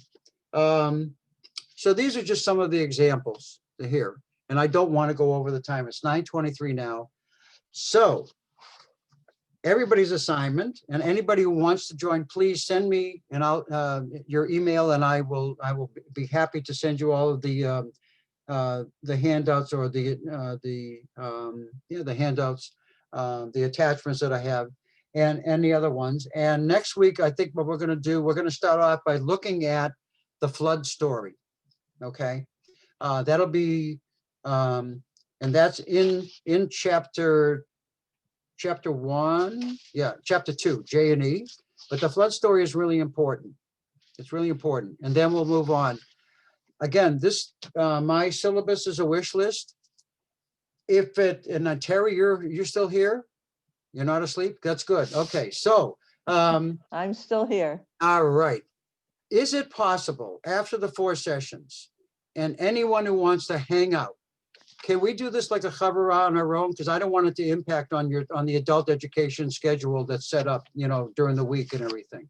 so these are just some of the examples here, and I don't want to go over the time. It's 9:23 now. So everybody's assignment, and anybody who wants to join, please send me your email, and I will be happy to send you all of the handouts, or the handouts, the attachments that I have, and the other ones. And next week, I think what we're going to do, we're going to start off by looking at the flood story. Okay, that'll be, and that's in chapter 1, chapter 2, J and E. But the flood story is really important. It's really important, and then we'll move on. Again, this my syllabus is a wish list. If it, and Terry, you're still here? You're not asleep? That's good. Okay, so I'm still here. all right. Is it possible after the 4 sessions, and anyone who wants to hang out, can we do this like a chavurah on our own? Because I don't want it to impact on the adult education schedule that's set up, you know, during the week and everything.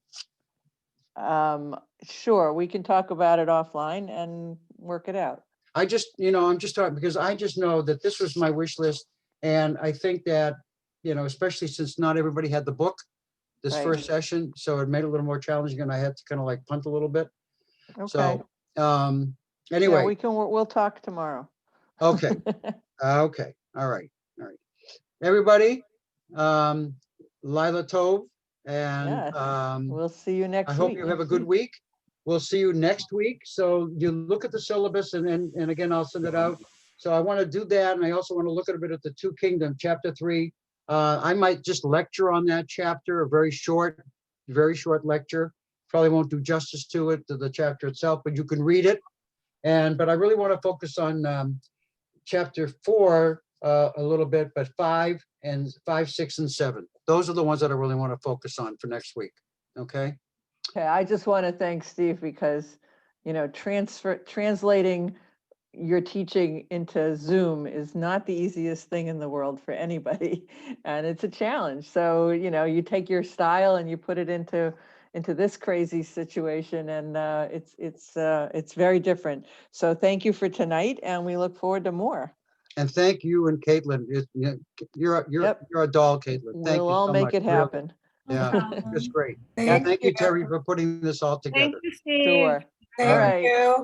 Sure, we can talk about it offline and work it out. I'm just talking because I just know that this was my wish list. And I think that, you know, especially since not everybody had the book this Right. first session, so it made it a little more challenging, and I had to kind of like punt a little bit. Okay. So, Yeah, anyway, we'll talk tomorrow. okay. Okay. All right. Everybody, Lila Tov, and Yes. We'll see you next I week. hope you have a good week. We'll see you next week. So you look at the syllabus, and again, I'll send it out. So I want to do that. And I also want to look at a bit at the Two Kingdoms, chapter 3. I might just lecture on that chapter, a very short lecture. Probably won't do justice to it, to the chapter itself, but you can read it. But I really want to focus on chapter 4 a little bit, but 5, 6, and 7. Those are the ones that I really want to focus on for next week. Okay. Okay, I just want to thank Steve, because, you know, translating your teaching into Zoom is not the easiest thing in the world for anybody, and it's a challenge. So, you know, you take your style and you put it into this crazy situation, and it's very different. So thank you for tonight, and we look forward to more. And thank you and Caitlin. You're a doll, Caitlin. Thank We'll you all so make much. it Really. happen. Yeah, it's great. Thank And thank you, Terry, for putting this all together. Thank you, Steve. Sure. All All right. right.